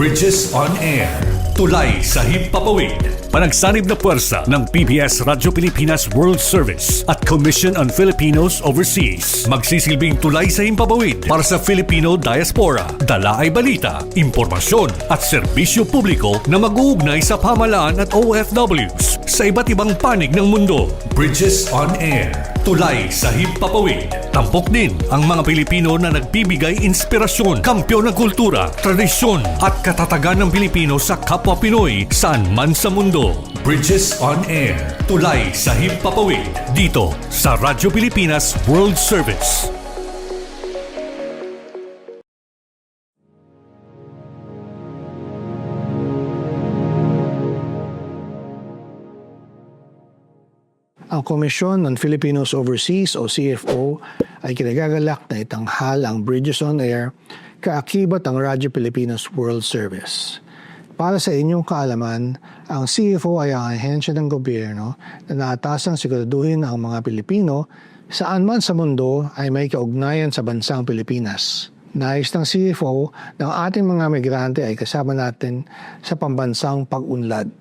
Bridges on Air. Tulay sa himpapawid. Panagsanib na puwersa ng PBS Radyo Pilipinas World Service at Commission on Filipinos Overseas. Magsisilbing tulay sa himpapawid para sa Filipino diaspora. Dala ay balita, impormasyon at serbisyo publiko na mag-uugnay sa pamahalaan at OFWs sa iba't ibang panig ng mundo. Bridges on Air. Tulay sa himpapawid. Tampok din ang mga Pilipino na nagbibigay inspirasyon, kampyon ng kultura, tradisyon at katatagan ng Pilipino sa kapwa Pinoy saan man sa mundo. Bridges on Air. Tulay sa himpapawid. Dito sa Radyo Pilipinas World Service. Ang Commission on Filipinos Overseas o CFO ay kinagagalak na itanghal ang Bridges on Air kaakibat ang Radyo Pilipinas World Service. Para sa inyong kaalaman, ang CFO ay ang ahensya ng gobyerno na naatasang siguraduhin ang mga Pilipino saan man sa mundo ay may kaugnayan sa bansang Pilipinas. Nais ng CFO ng ating mga migrante ay kasama natin sa pambansang pag-unlad.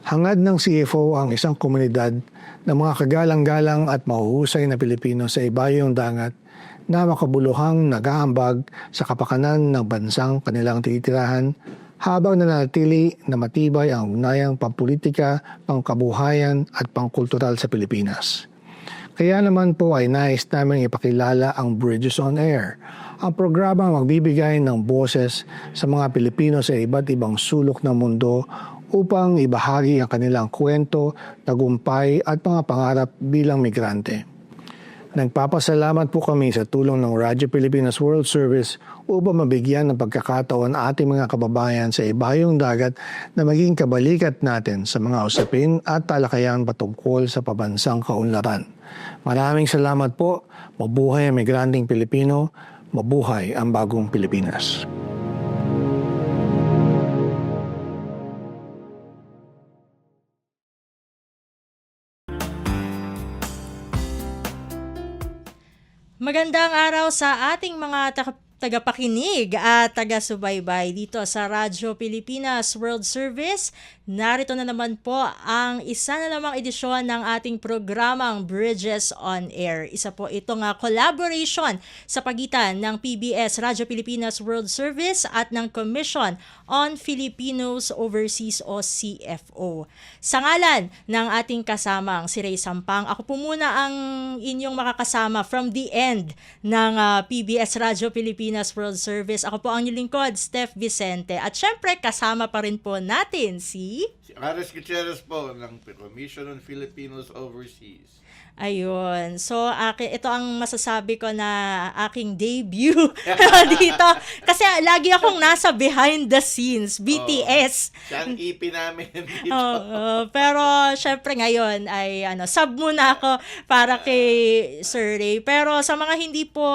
Hangad ng CFO ang isang komunidad ng mga kagalang-galang at mahuhusay na Pilipino sa ibayong dagat na makabuluhang nag-aambag sa kapakanan ng bansang kanilang titirahan habang nanatili na matibay ang ugnayang pampolitika, pangkabuhayan at pangkultural sa Pilipinas. Kaya naman po ay nais namin ipakilala ang Bridges on Air, ang programang magbibigay ng boses sa mga Pilipino sa iba't ibang sulok ng mundo upang ibahagi ang kanilang kwento, tagumpay at mga pangarap bilang migrante. Nagpapasalamat po kami sa tulong ng Radyo Pilipinas World Service upang mabigyan ng pagkakataon ating mga kababayan sa ibayong dagat na maging kabalikat natin sa mga usapin at talakayan patungkol sa pabansang kaunlaran. Maraming salamat po. Mabuhay ang migranteng Pilipino. Mabuhay ang bagong Pilipinas. Magandang araw sa ating mga tagapakinig at taga-subaybay dito sa Radyo Pilipinas World Service. Narito na naman po ang isa na namang edisyon ng ating programang Bridges on Air. Isa po itong collaboration sa pagitan ng PBS Radyo Pilipinas World Service at ng Commission on Filipinos Overseas o CFO. Sa ngalan ng ating kasamang si Ray Sampang, ako po muna ang inyong makakasama from the end ng PBS Radyo Pilipinas World Service. Ako po ang inyong lingkod, Steph Vicente. At syempre, kasama pa rin po natin si Ares Gutierrez po ng Commission on Filipinos Overseas. Ayun. So, ito ang masasabi ko na aking debut dito. Kasi lagi akong nasa behind the scenes, BTS. Siya ang EP namin dito. Pero, syempre ngayon ay sub muna ako para kay Sir Ray. Pero sa mga hindi po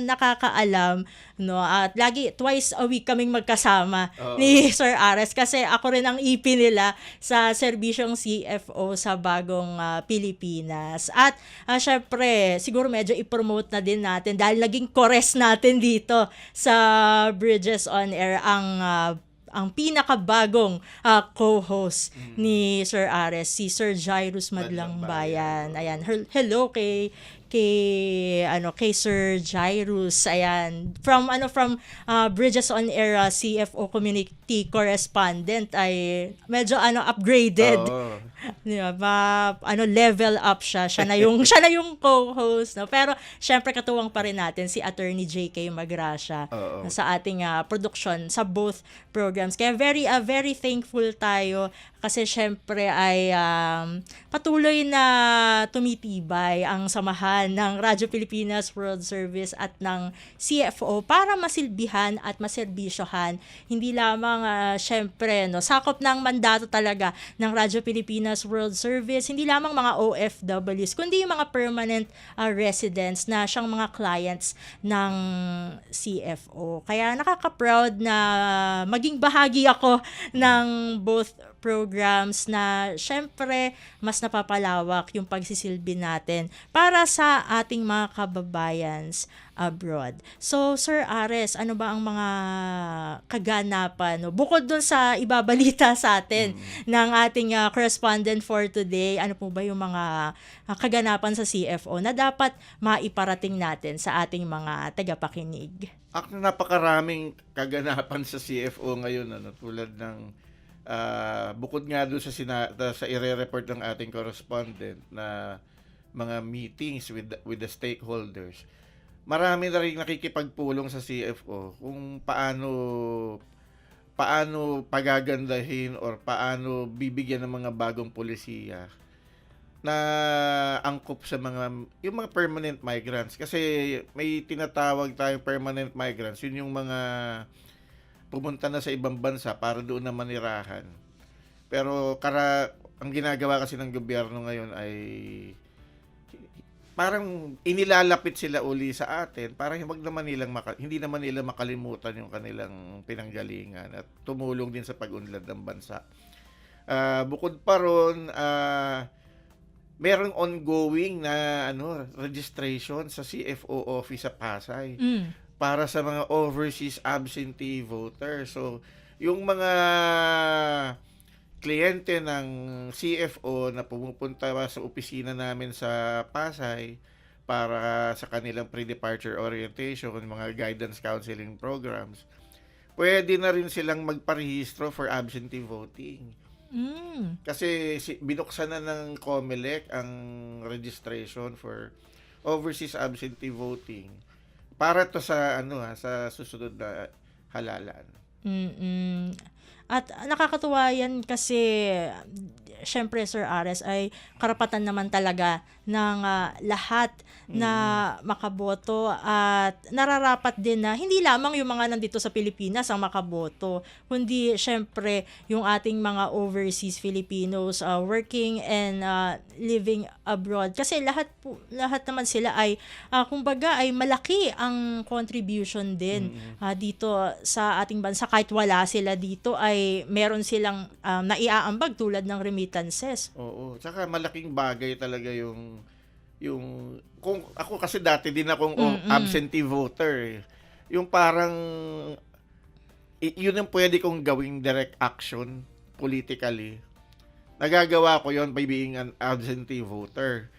nakakaalam, at lagi twice a week kaming magkasama ni Sir Ares kasi ako rin ang EP nila sa serbisyong CFO sa bagong Pilipinas. At syempre, siguro medyo i-promote na din natin dahil naging chorus natin dito sa Bridges on Air ang pinakabagong co-host ni Sir Ares, si Sir Jairus Madlangbayan. Ayan, hello kay Sir Jairus. Ayan, from Bridges on Air CFO community correspondent ay medyo upgraded. Level up siya. Siya na yung co-host, no? Pero syempre katuwang pa rin natin si Attorney JK Magracia sa ating production sa both programs. Kaya very thankful tayo kasi syempre ay patuloy na tumitibay ang samahan ng Radyo Pilipinas World Service at ng CFO para masilbihan at maserbisyohan hindi lamang syempre sakop ng mandato talaga ng Radyo Pilipinas World Service, hindi lamang mga OFWs kundi yung mga permanent residents na siyang mga clients ng CFO. Kaya nakaka-proud na maging bahagi ako ng both programs na syempre mas napapalawak yung pagsisilbi natin para sa ating mga kababayans abroad. So, Sir Ares, ano ba ang mga kaganapan, no? Bukod dun sa ibabalita sa atin ng ating correspondent for today, ano po ba yung mga kaganapan sa CFO na dapat maiparating natin sa ating mga tagapakinig? Napakaraming kaganapan sa CFO ngayon, tulad ng bukod nga doon sa ire-report ng ating correspondent na mga meetings with the stakeholders. Marami na rin nakikipagpulong sa CFO kung paano pagagandahin or paano bibigyan ng mga bagong polisiya na angkop sa yung mga permanent migrants. Kasi may tinatawag tayong permanent migrants, yun yung mga pumunta na sa ibang bansa para doon na manirahan. Pero ang ginagawa kasi ng gobyerno ngayon ay parang inilalapit sila uli sa atin para hindi naman nila makalimutan yung kanilang pinanggalingan at tumulong din sa pag-unlad ng bansa. Bukod pa ron, merong ongoing na registration sa CFO office sa Pasay para sa mga overseas absentee voters. So, yung mga kliyente ng CFO na pumupunta sa opisina namin sa Pasay para sa kanilang pre-departure orientation, mga guidance counseling programs, pwede na rin silang magparehistro for absentee voting. Kasi binuksan na ng COMELEC ang registration for overseas absentee voting para to sa sa susunod na halalan. At nakakatuwa yan kasi syempre, Sir Ares, ay karapatan naman talaga ng lahat na makaboto at nararapat din na hindi lamang yung mga nandito sa Pilipinas ang makaboto, kundi syempre yung ating mga overseas Filipinos working and living abroad. Kasi lahat naman sila ay kumbaga ay malaki ang contribution din dito sa ating bansa. Kahit wala sila dito ay meron silang naiaambag tulad ng remittances. Oo, tsaka malaking bagay talaga yung kung ako kasi dati din akong absentee voter. Yung parang yun ang pwede kong gawing direct action politically. Nagagawa ko yon by being an absentee voter.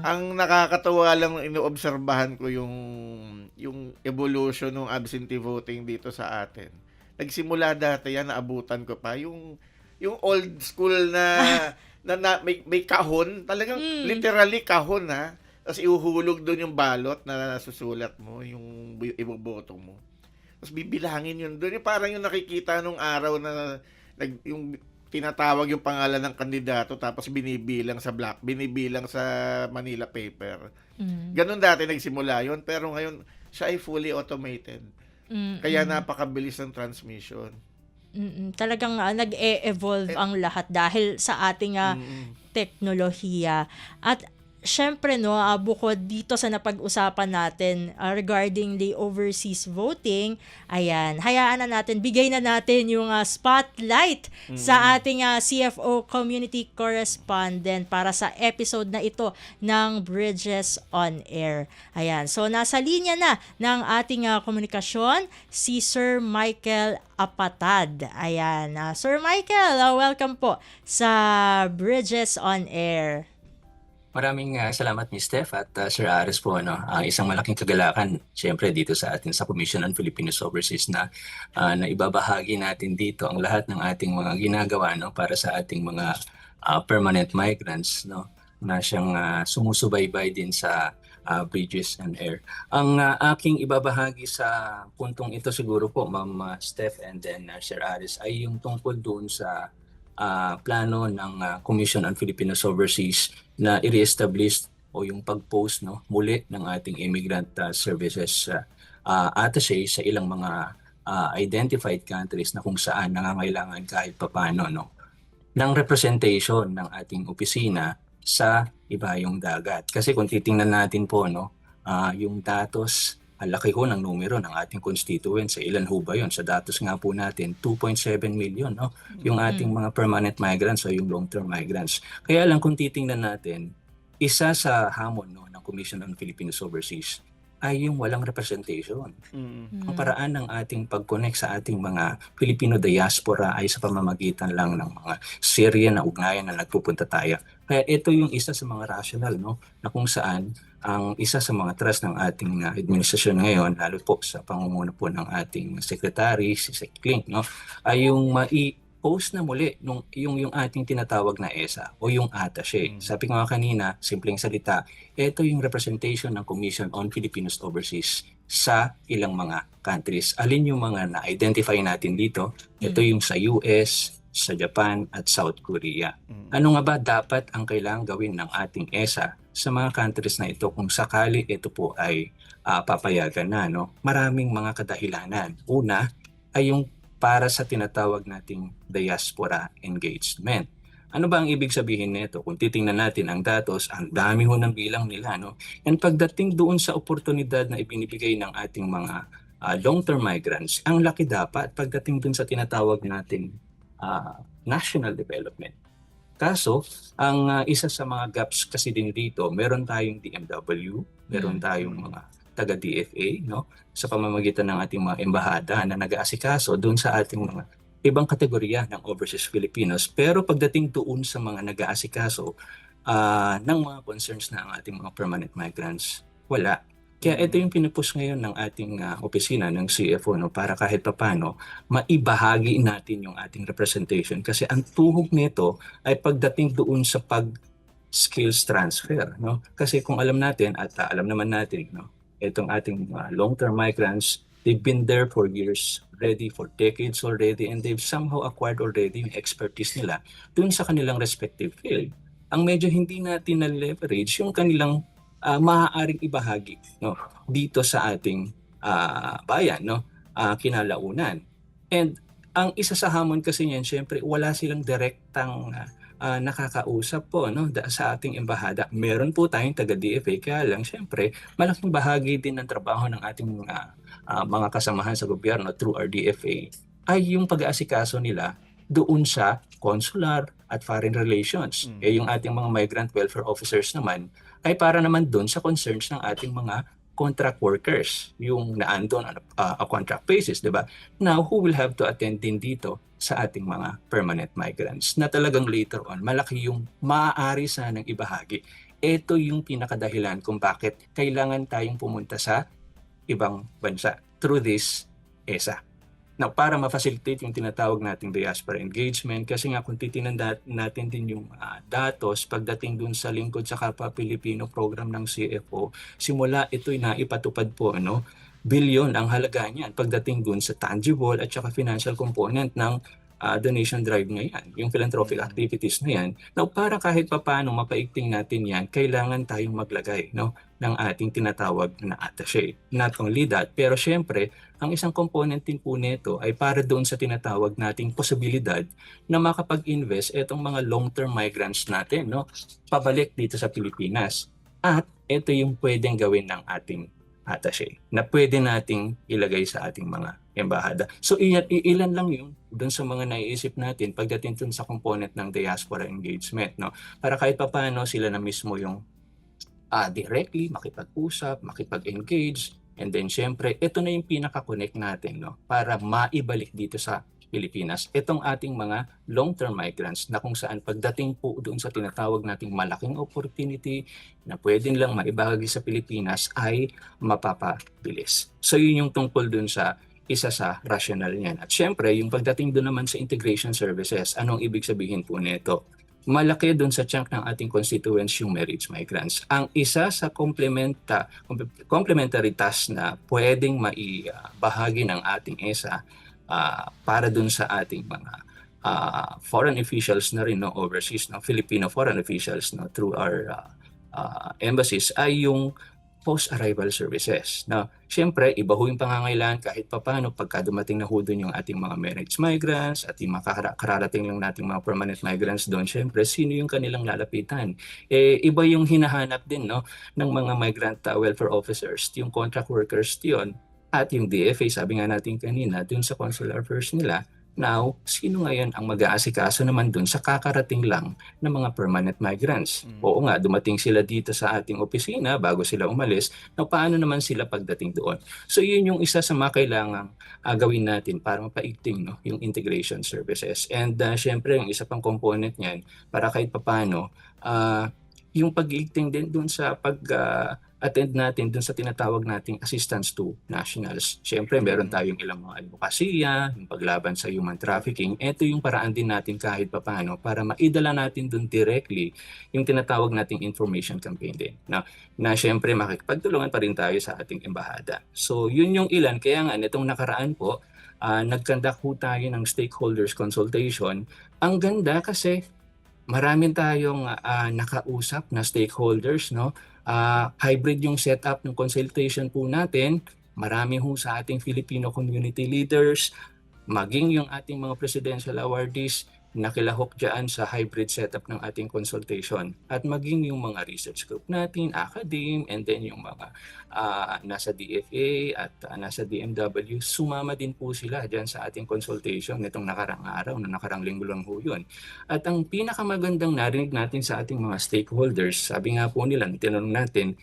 Ang nakakatuwa lang inoobserbahan ko yung evolution ng absentee voting dito sa atin. Nagsimula dati yan, naabutan ko pa yung old school na may kahon, talagang literally kahon ha. Tapos ihuhulog doon yung balot na susulat mo, yung iboboto mo. Tapos bibilangin yun doon. Yung parang yung nakikita nung araw na yung tinatawag yung pangalan ng kandidato tapos binibilang sa Manila paper. Ganun dati nagsimula yun, pero ngayon siya ay fully automated. Kaya napakabilis ng transmission. Talagang nag-e-evolve ang lahat dahil sa ating teknolohiya. At syempre bukod dito sa napag-usapan natin regarding the overseas voting, ayan, hayaan na natin, bigay na natin yung spotlight sa ating CFO community correspondent para sa episode na ito ng Bridges on Air. Ayan, so nasa linya na ng ating komunikasyon si Sir Michael Apatad. Ayan, Sir Michael, welcome po sa Bridges on Air. Maraming salamat Ms. Steph at Sir Ares po. Isang malaking kagalakan siyempre dito sa atin sa Commission on Filipinos Overseas na ibabahagi natin dito ang lahat ng ating mga ginagawa para sa ating mga permanent migrants na siyang sumusubaybay din sa Bridges and Air. Ang aking ibabahagi sa puntong ito siguro po Ma'am Steph and then Sir Ares ay yung tungkol doon sa plano ng Commission on Filipinos Overseas na i-reestablish o yung pag-post muli ng ating immigrant services attaché sa ilang mga identified countries na kung saan nangangailangan kahit papano ng representation ng ating opisina sa ibayong dagat. Kasi kung titingnan natin po yung datos ang laki ho ng numero ng ating constituents. Ilan ho ba yun? Sa datos nga po natin, 2.7 million, no? Yung ating mga permanent migrants o yung long-term migrants. Kaya lang kung titingnan natin, isa sa hamon, no, ng Commission on Filipinos Overseas ay yung walang representation. Ang paraan ng ating pag-connect sa ating mga Filipino diaspora ay sa pamamagitan lang ng mga serye na ugnayan na nagpupunta tayo. Kaya ito yung isa sa mga rational, no, na kung saan ang isa sa mga trust ng ating administrasyon ngayon, lalo po sa pangunguna po ng ating secretary, si Sec Clink, no, ay yung post na muli yung ating tinatawag na ESA o yung attaché. Sabi ko nga kanina, simpleng salita, ito yung representation ng Commission on Filipinos Overseas sa ilang mga countries. Alin yung mga na-identify natin dito? Ito yung sa US, sa Japan at South Korea. Ano nga ba dapat ang kailangang gawin ng ating ESA sa mga countries na ito kung sakali ito po ay papayagan na, no? Maraming mga kadahilanan. Una ay yung para sa tinatawag nating diaspora engagement. Ano ba ang ibig sabihin nito? Kung titingnan natin ang datos, ang dami ho ng bilang nila, no? And pagdating doon sa oportunidad na ibinibigay ng ating mga long-term migrants, ang laki dapat pagdating doon sa tinatawag nating national development. Kaso, ang isa sa mga gaps kasi din dito, meron tayong DMW, meron tayong mga taga-DFA, no, sa pamamagitan ng ating mga embahada na nag-aasikaso doon sa ating mga ibang kategorya ng overseas Filipinos. Pero pagdating doon sa mga nag-aasikaso ng mga concerns na ang ating mga permanent migrants, wala. Kaya ito yung pinupush ngayon ng ating opisina ng CFO, no, para kahit papano maibahagi natin yung ating representation. Kasi ang tuhog nito ay pagdating doon sa skills transfer, no? Kasi kung alam natin at alam naman natin, no, itong ating long-term migrants, they've been there for years already, for decades already, and they've somehow acquired already yung expertise nila dun sa kanilang respective field. Ang medyo hindi natin na-leverage yung kanilang maaaring ibahagi, no, dito sa ating bayan, no, kinalaunan. And ang isa sa hamon kasi niyan, syempre wala silang direktang nakakausap po, no, sa ating embahada. Meron po tayong taga-DFA, kaya lang syempre malaking bahagi din ng trabaho ng ating mga kasamahan sa gobyerno through our DFA ay yung pag-aasikaso nila doon sa consular at foreign relations. Yung ating mga migrant welfare officers naman ay para naman doon sa concerns ng ating mga contract workers, yung naandun on a contract basis, di ba? Now, who will have to attend din dito sa ating mga permanent migrants na talagang later on, malaki yung maaari sanang ibahagi. Ito yung pinakadahilan kung bakit kailangan tayong pumunta sa ibang bansa through this ESA. Now, para ma-facilitate yung tinatawag nating diaspora engagement, kasi nga kung titingnan natin din yung datos pagdating dun sa Lingkod sa Kapwa Pilipino program ng CFO, simula ito'y naipatupad po, ano, bilyon ang halaga niyan pagdating dun sa tangible at saka financial component ng donation drive na yan, yung philanthropic activities na yan. Now, para kahit papaano mapaigting natin yan, kailangan tayong maglagay, no, ng ating tinatawag na attaché. Not only that, pero syempre, ang isang component din po nito ay para doon sa tinatawag nating posibilidad na makapag-invest itong mga long-term migrants natin, no, pabalik dito sa Pilipinas. At ito yung pwedeng gawin ng ating attaché na pwede nating ilagay sa ating mga embahada. So ilan lang yun doon sa mga naiisip natin pagdating dun sa component ng diaspora engagement, no? Para kahit papaano sila na mismo yung directly makipag-usap, makipag-engage, and then syempre ito na yung pinaka-connect natin, no, para maibalik dito sa Pilipinas itong ating mga long-term migrants na kung saan pagdating po doon sa tinatawag nating malaking opportunity na pwedeng lang maibahagi sa Pilipinas ay mapapabilis. So yun yung tungkol doon sa isa sa rational niyan. At syempre, yung pagdating doon naman sa integration services, anong ibig sabihin po nito? Malaki doon sa chunk ng ating constituents yung marriage migrants. Ang isa sa complementary task na pwedeng maibahagi ng ating ESA para doon sa ating mga foreign officials na rin, no, overseas, no, Filipino foreign officials, no, through our embassies ay yung post-arrival services. Now, syempre, iba ho yung pangangailangan kahit papano pagka dumating na ho doon yung ating mga marriage migrants at yung mga kararating lang nating mga permanent migrants doon, syempre, sino yung kanilang lalapitan? Iba yung hinahanap din, no, ng mga migrant welfare officers, yung contract workers yun, at yung DFA, sabi nga natin kanina, doon sa consular affairs nila. Now, sino ngayon ang mag-aasikaso naman dun sa kakarating lang ng mga permanent migrants? Oo nga, dumating sila dito sa ating opisina bago sila umalis. Now, paano naman sila pagdating doon? So, yun yung isa sa mga kailangang gawin natin para mapaigting, no, yung integration services. And syempre, yung isa pang component niyan, para kahit papano, yung pag-igting din dun sa attend natin dun sa tinatawag nating assistance to nationals. Siyempre, meron tayong ilang mga advokasya, yung paglaban sa human trafficking. Ito yung paraan din natin kahit papano para maidala natin dun directly yung tinatawag nating information campaign din. Na siyempre, makikipagtulungan pa rin tayo sa ating embahada. So, yun yung ilan. Kaya nga, nitong nakaraan po, nag-conduct po tayo ng stakeholders consultation. Ang ganda kasi maraming tayong nakausap na stakeholders, no? Hybrid yung setup ng consultation po natin. Marami ho sa ating Filipino community leaders, maging yung ating mga presidential awardees, nakilahok dyan sa hybrid setup ng ating consultation. At maging yung mga research group natin, academe, and then yung mga nasa DFA at nasa DMW, sumama din po sila dyan sa ating consultation nitong nakarang araw, na nakarang linggo lang ho yun. At ang pinakamagandang narinig natin sa ating mga stakeholders, sabi nga po nila, tinanong natin,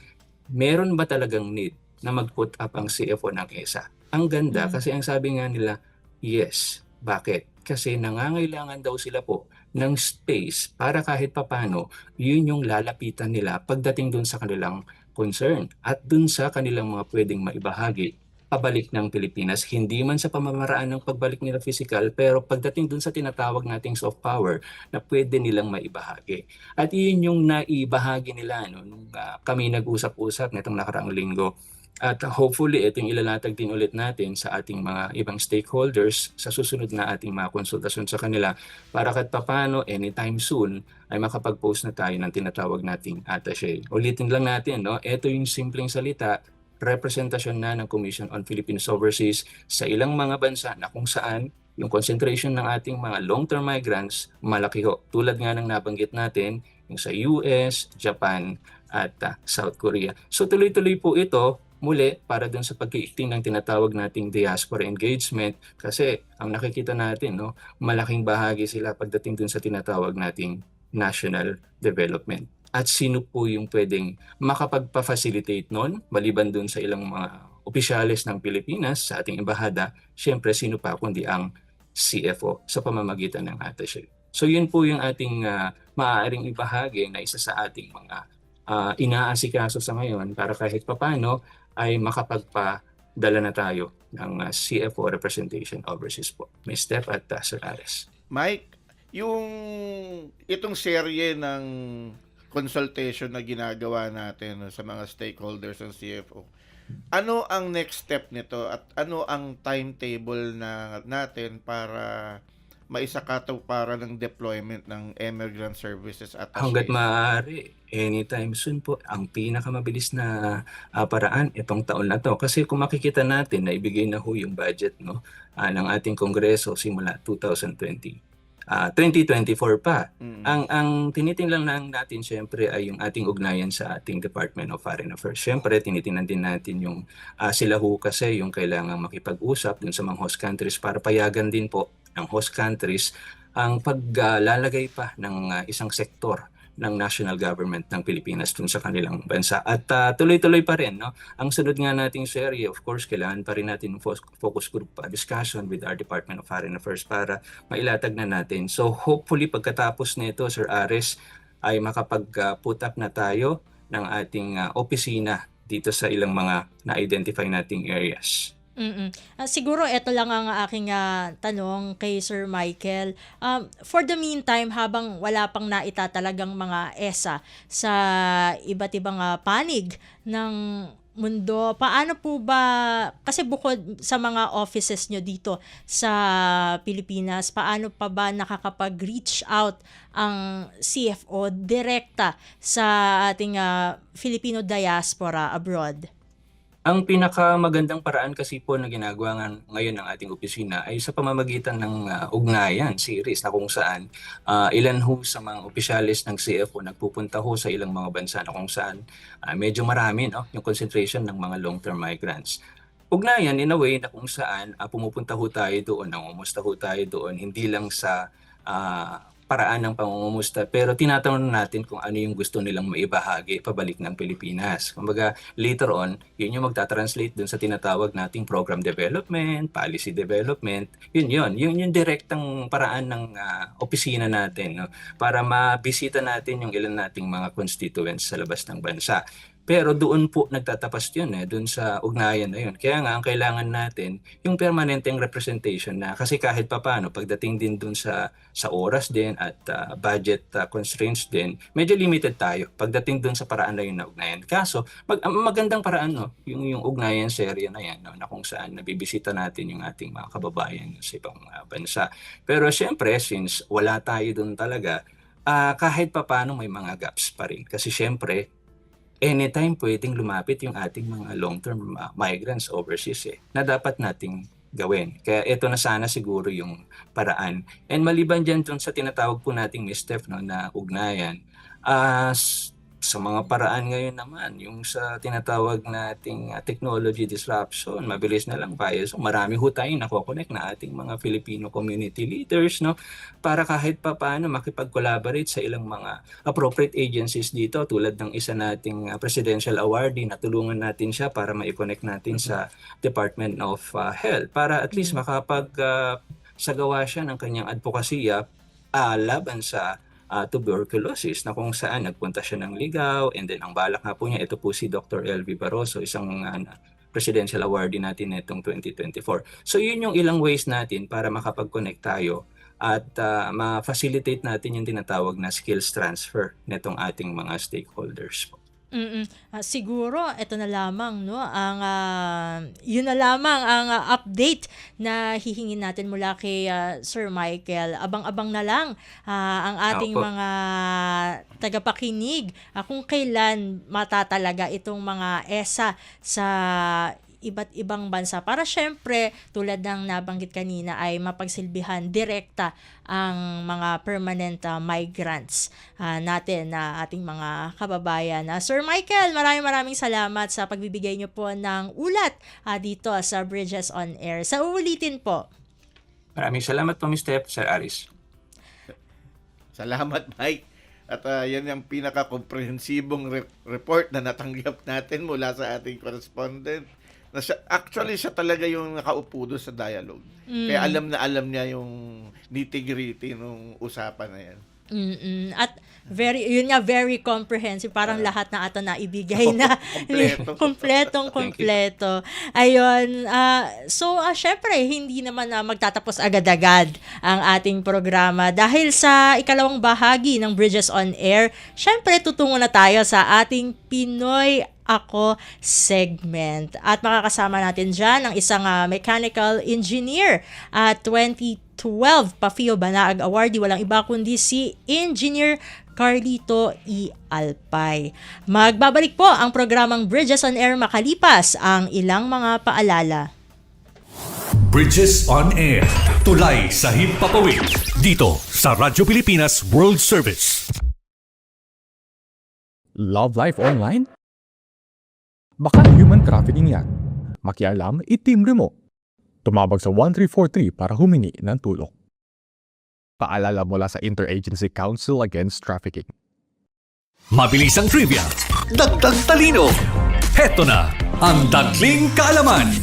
meron ba talagang need na mag-put up ang CFO ng ESA? Ang ganda kasi ang sabi nga nila, yes. Bakit? Kasi nangangailangan daw sila po ng space para kahit papano, yun yung lalapitan nila pagdating dun sa kanilang concern at dun sa kanilang mga pwedeng maibahagi pabalik ng Pilipinas. Hindi man sa pamamaraan ng pagbalik nila physical, pero pagdating dun sa tinatawag nating soft power na pwede nilang maibahagi. At yun yung naibahagi nila nung kami nag-usap-usap nitong nakaraang linggo. At hopefully, ito yung ilalatag din ulit natin sa ating mga ibang stakeholders sa susunod na ating mga konsultasyon sa kanila para kahit papano, anytime soon, ay makapag-post na tayo ng tinatawag nating attaché. Ulitin lang natin, no? Ito yung simpleng salita, representasyon na ng Commission on Philippines Overseas sa ilang mga bansa na kung saan yung concentration ng ating mga long-term migrants malaki ho. Tulad nga ng nabanggit natin, yung sa US, Japan, at South Korea. So tuloy-tuloy po ito, muli, para dun sa pag-iigting ng tinatawag nating diaspora engagement, kasi ang nakikita natin, no, malaking bahagi sila pagdating dun sa tinatawag nating national development. At sino po yung pwedeng makapagpa-facilitate nun, maliban dun sa ilang mga opisyales ng Pilipinas sa ating embahada, syempre sino pa kundi ang CFO sa pamamagitan ng attaché. So yun po yung ating maaaring ibahagi na isa sa ating mga inaasikaso sa ngayon para kahit papano ay makapagpadala na tayo ng CFO representation overseas po. May Steph at Sir Ares. Mike, itong serye ng consultation na ginagawa natin sa mga stakeholders ng CFO, ano ang next step nito at ano ang timetable natin para maisakatuparan ng deployment ng Emigrant Services Attaché? Hanggat maaari, anytime soon po, ang pinakamabilis na paraan itong taon na to. Kasi kung makikita natin na ibigay na ho yung budget, no, ng ating Kongreso simula 2020. 2024 pa. Ang tinitingnan lang natin syempre ay yung ating ugnayan sa ating Department of Foreign Affairs. Syempre, tinitingnan din natin yung sila ho kasi yung kailangan makipag-usap dun sa mga host countries para payagan din po ng host countries ang paglalagay pa ng isang sektor ng national government ng Pilipinas dun sa kanilang bansa. At tuloy-tuloy pa rin, no? Ang sunod nga nating serye, of course, kailangan pa rin natin focus group discussion with our Department of Foreign Affairs para mailatag na natin. So hopefully pagkatapos nito, Sir Ares, ay makapag-put up na tayo ng ating opisina dito sa ilang mga na-identify nating areas. Siguro ito lang ang aking tanong kay Sir Michael. For the meantime, habang wala pang naitatalagang mga ESA sa iba't ibang panig ng mundo. Paano po ba, kasi bukod sa mga offices nyo dito sa Pilipinas, paano pa ba nakakapag-reach out ang CFO direkta sa ating Filipino diaspora abroad? Ang pinakamagandang paraan kasi po na ginagawa ngayon ng ating opisina ay sa pamamagitan ng ugnayan series na kung saan ilan ho sa mga opisyalis ng CFO nagpupunta ho sa ilang mga bansa na kung saan medyo marami yung concentration ng mga long-term migrants. Ugnayan in a way na kung saan pumupunta ho tayo doon, nangumusta ho tayo doon, hindi lang sa paraan ng pangungumusta, pero tinatanong natin kung ano yung gusto nilang maibahagi pabalik ng Pilipinas. Kumbaga, later on, yun yung magta-translate dun sa tinatawag nating program development, policy development, yun yung direktang paraan ng opisina natin, no? Para mabisita natin yung ilan nating mga constituents sa labas ng bansa. Pero doon po nagtatapas yun doon sa ugnayan na yun. Kaya nga ang kailangan natin yung permanenteng representation na kasi kahit papaano pagdating din doon sa oras din at budget constraints din, medyo limited tayo pagdating doon sa paraan na yun na ugnayan. Kaso magandang paraan yung ugnayan serye na yan na kung saan nabibisita natin yung ating mga kababayan sa ibang bansa. Pero syempre since wala tayo doon talaga, kahit papaano may mga gaps pa rin. Kasi syempre anytime pwedeng lumapit yung ating mga long-term migrants overseas na dapat nating gawin. Kaya ito na sana siguro yung paraan. And maliban dyan dun sa tinatawag po nating Miss Steph na ugnayan, sa mga paraan ngayon naman, yung sa tinatawag nating technology disruption, mabilis na lang tayo. So marami ho tayong nakokonek na ating mga Filipino community leaders, para kahit pa paano makipag-collaborate sa ilang mga appropriate agencies dito, tulad ng isa nating presidential awardee na tulungan natin siya para ma-connect natin sa Department of Health para at least sagawa siya ng kanyang advokasya laban sa tuberculosis na kung saan nagpunta siya ng Ligaw, and then ang balak nga po niya, ito po si Dr. LV Barroso, isang presidential awardee natin itong 2024. So yun yung ilang ways natin para makapag-connect tayo at ma-facilitate natin yung tinatawag na skills transfer nitong ating mga stakeholders po. Siguro ito na lamang ang yun na lamang ang update na hihingin natin mula kay Sir Michael. Abang-abang na lang ang ating mga tagapakinig kung kailan matatalaga itong mga ESA sa iba't ibang bansa para syempre tulad ng nabanggit kanina ay mapagsilbihan direkta ang mga permanent migrants natin na ating mga kababayan. Sir Michael, maraming salamat sa pagbibigay niyo po ng ulat dito sa Bridges on Air. Sa uulitin po. Maraming salamat po, Mr. Sir Aris. Salamat, Mike. At yan yung pinaka-komprehensibong report na natanggap natin mula sa ating correspondent. Actually, siya talaga yung nakaupo doon sa dialogue. Kaya alam niya yung nitty-gritty nung usapan na yan. At very comprehensive. Parang lahat na ata na ibigay na. Kompleto. Ayun. So, syempre, hindi naman magtatapos agad-agad ang ating programa. Dahil sa ikalawang bahagi ng Bridges on Air, syempre, tutungo na tayo sa ating Pinoy Ako segment. At makakasama natin dyan ang isang mechanical engineer at 2012 PAFIO Banaag Awardee. Walang iba kundi si Engineer Carlito E. Alpay. Magbabalik po ang programang Bridges on Air makalipas ang ilang mga paalala. Bridges on Air. Tulay sa himpapawid. Dito sa Radyo Pilipinas World Service. Love Life Online? Baka human trafficking yan. Makialam, itimbre mo. Tumawag sa 1343 para humingi ng tulong. Paalala mula sa Interagency Council Against Trafficking. Mabilis ang trivia. Dagdag talino. Heto na ang Dagling Kaalaman.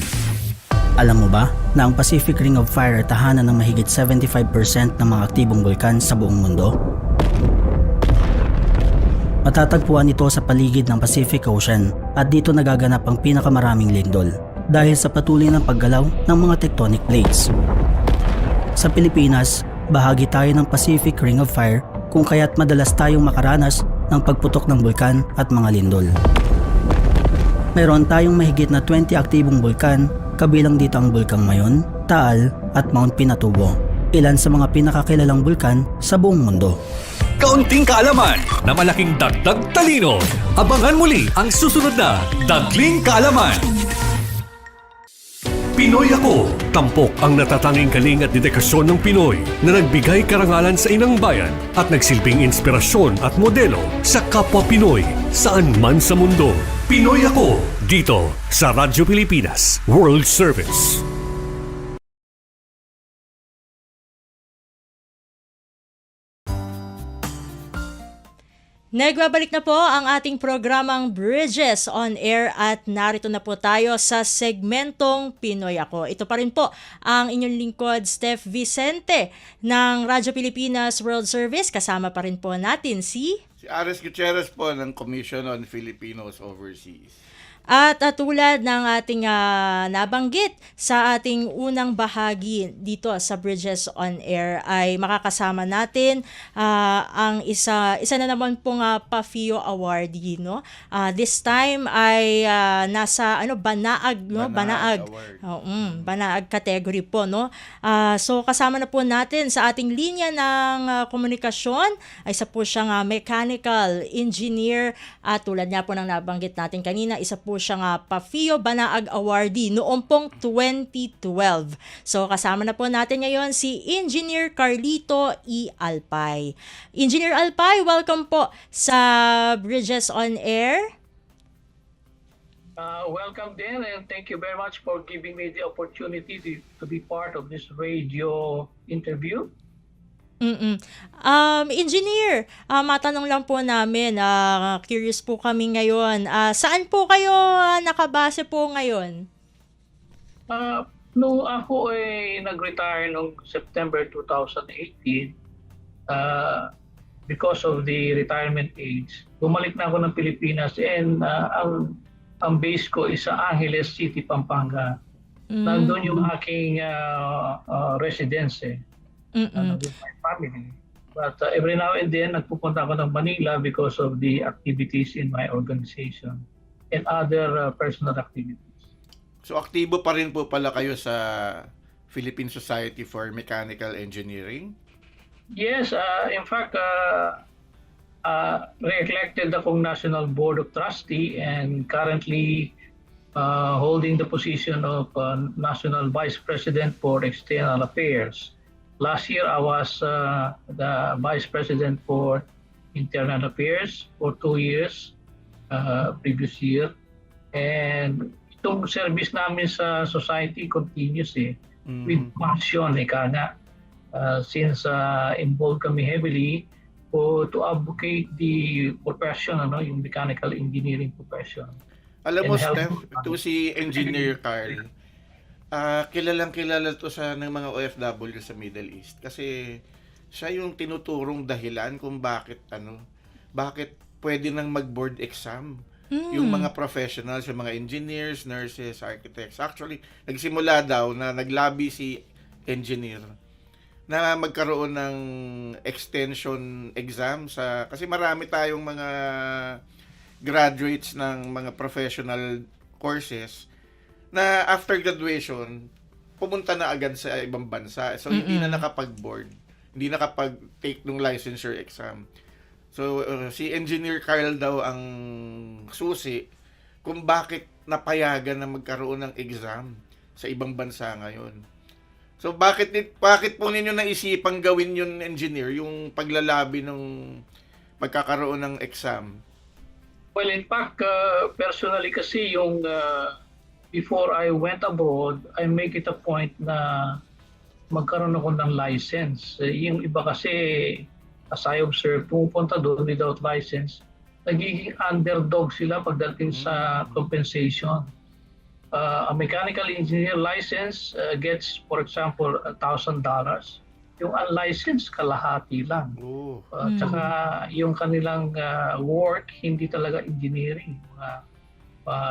Alam mo ba na ang Pacific Ring of Fire ay tahanan ng mahigit 75% ng mga aktibong bulkan sa buong mundo? Matatagpuan ito sa paligid ng Pacific Ocean at dito nagaganap ang pinakamaraming lindol dahil sa patuloy ng paggalaw ng mga tectonic plates. Sa Pilipinas, bahagi tayo ng Pacific Ring of Fire kung kaya't madalas tayong makaranas ng pagputok ng bulkan at mga lindol. Mayroon tayong mahigit na 20 aktibong bulkan, kabilang dito ang Bulkang Mayon, Taal at Mount Pinatubo. Ilan sa mga pinakakilalang bulkan sa buong mundo. Kaunting kaalaman na malaking dagdag talino. Abangan muli ang susunod na Dagling Kaalaman. Pinoy Ako! Tampok ang natatanging galing at dedikasyon ng Pinoy na nagbigay karangalan sa inang bayan at nagsilbing inspirasyon at modelo sa kapwa Pinoy saan man sa mundo. Pinoy Ako! Dito sa Radyo Pilipinas World Service. Nagbabalik na po ang ating programang Bridges on Air at narito na po tayo sa segmentong Pinoy Ako. Ito pa rin po ang inyong lingkod, Steph Vicente ng Radyo Pilipinas World Service. Kasama pa rin po natin si Ares Gutierrez po ng Commission on Filipinos Overseas. At tulad ng ating nabanggit sa ating unang bahagi dito sa Bridges on Air ay makakasama natin ang isa na naman pong PAFIO awardee, no? This time ay nasa Banaag, no? Banaag. Banaag category po, no? So kasama na po natin sa ating linya ng komunikasyon ay isa po siyang mechanical engineer at tulad nga po ng nabanggit natin kanina, isa po siyang PAFIO Banaag awardee noong pong 2012. So kasama na po natin ngayon si Engineer Carlito E. Alpay. Engineer Alpay, welcome po sa Bridges on Air. Welcome din, and thank you very much for giving me the opportunity to be part of this radio interview. Engineer, matanong lang po namin, curious po kami ngayon. Saan po kayo nakabase po ngayon? Nung ako ay nag-retire noong September 2018, because of the retirement age, bumalik na ako ng Pilipinas, and ang base ko is sa Angeles City, Pampanga. Nandun yung aking residence with my family. But every now and then, nagpupunta ako ng Manila because of the activities in my organization and other personal activities. So aktibo pa rin po pala kayo sa Philippine Society for Mechanical Engineering? Yes, in fact, re-elected akong National Board of Trustee and currently holding the position of National Vice President for External Affairs. Last year, I was the Vice President for Internal Affairs for 2 years, previous year. And itong service namin sa society continues with passion, since involved kami heavily to advocate the profession, yung mechanical engineering profession. Alam mo, Steph, ito si Engineer Carl. Kilalang-kilala to ng mga OFW sa Middle East kasi siya yung tinuturong dahilan kung bakit pwede nang mag-board exam yung mga professionals, yung mga engineers, nurses, architects. Actually, nagsimula daw na naglabi si engineer na magkaroon ng extension exam kasi marami tayong mga graduates ng mga professional courses na after graduation, pumunta na agad sa ibang bansa. So, hindi na nakapag-board. Hindi nakapag-take ng licensure exam. So, si Engineer Carl daw ang susi kung bakit napayagan na magkaroon ng exam sa ibang bansa ngayon. So, bakit po ninyo naisipang gawin yun, Engineer, yung paglalabi ng pagkakaroon ng exam? Well, in fact, personally kasi yung before I went abroad, I make it a point na magkaroon ako ng license. Yung iba kasi, as I observe, pumupunta doon without license, nagiging underdog sila pagdating sa compensation. A mechanical engineer license gets, for example, $1,000. Yung unlicensed, kalahati lang. Tsaka yung kanilang work, hindi talaga engineering.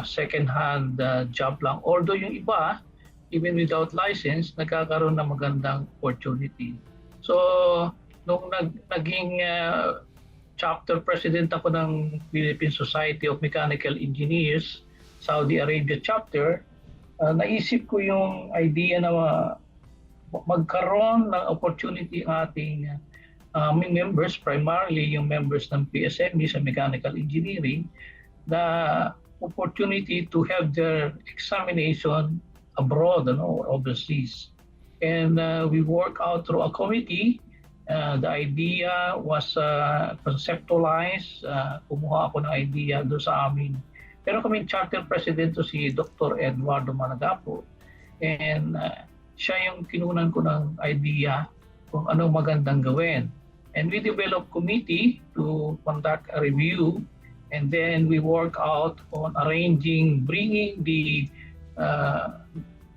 Second-hand job lang. Although yung iba, even without license, nagkakaroon ng magandang opportunity. So, nung naging chapter president ako ng Philippine Society of Mechanical Engineers, Saudi Arabia chapter, naisip ko yung idea na magkaroon ng opportunity ang ating members, primarily yung members ng PSME sa mechanical engineering, the opportunity to have their examination abroad, or overseas. And we work out through a committee. The idea was conceptualized. Kumuha ako ng idea doon sa amin. Pero kaming charter president to si Dr. Eduardo Managapo. And siya yung kinunan ko ng idea kung anong magandang gawin. And we developed committee to conduct a review, and then we work out on bringing the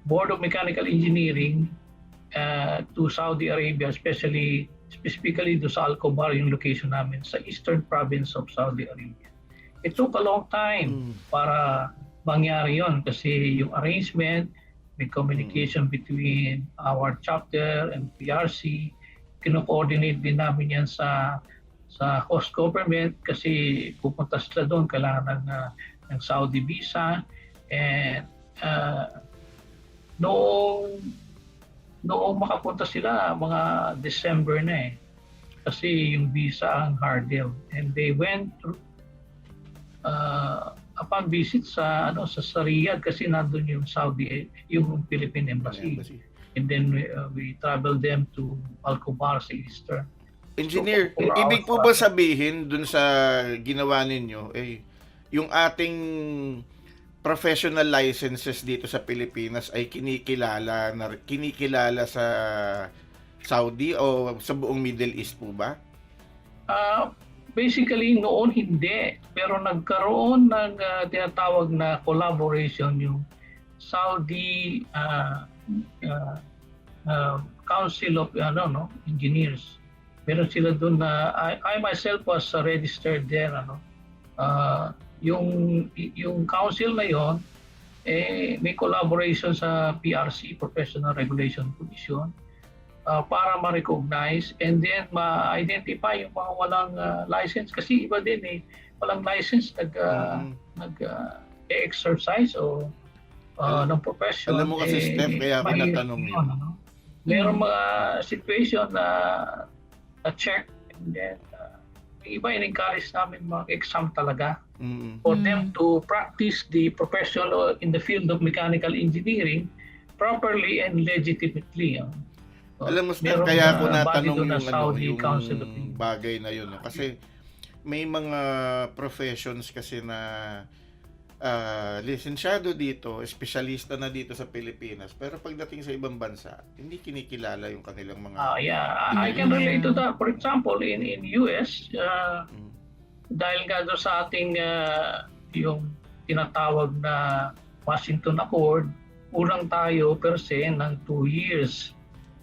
Board of Mechanical Engineering to Saudi Arabia, specifically to sa Al-Khobar, yung location namin sa eastern province of Saudi Arabia. It took a long time para mangyari yon kasi yung arrangement, may communication between our chapter and PRC. Kino-coordinate din namin yan sa host government kasi pupunta sila doon, kailangan ng Saudi visa. And noong makapunta sila, mga December na kasi yung visa ang hurdle. And they went through upon visit sa Riyadh kasi nandun yung yung Philippine Embassy. And then we traveled them to Al-Khobar sa Eastern. Engineer, So, ibig po ba sabihin dun sa ginawa ninyo, yung ating professional licenses dito sa Pilipinas ay kinikilala sa Saudi o sa buong Middle East po ba? Basically, noon hindi. Pero nagkaroon ng tinatawag na collaboration yung Saudi Council of Engineers. Meron sila doon na I myself was registered there. Yung council na yon may collaboration sa PRC, Professional Regulation Commission, para ma-recognize and then ma-identify yung mga walang license kasi iba din walang license nag-exercise o ng profession. Alam mo kasi, Steph, kaya ako natanong yun. Merong mga situation na check and then iba in-encourage namin mag-exam talaga for them to practice the profession in the field of mechanical engineering properly and legitimately. Alam mo, Steph, kaya ako natanong yung Council of bagay na yun. Kasi may mga professions kasi na lisensyado dito, espesyalista na dito sa Pilipinas, pero pagdating sa ibang bansa, hindi kinikilala yung kanilang mga... I can relate to that. For example, in US, dahil nga doon sa ating yung tinatawag na Washington Accord, unang tayo per se ng 2 years.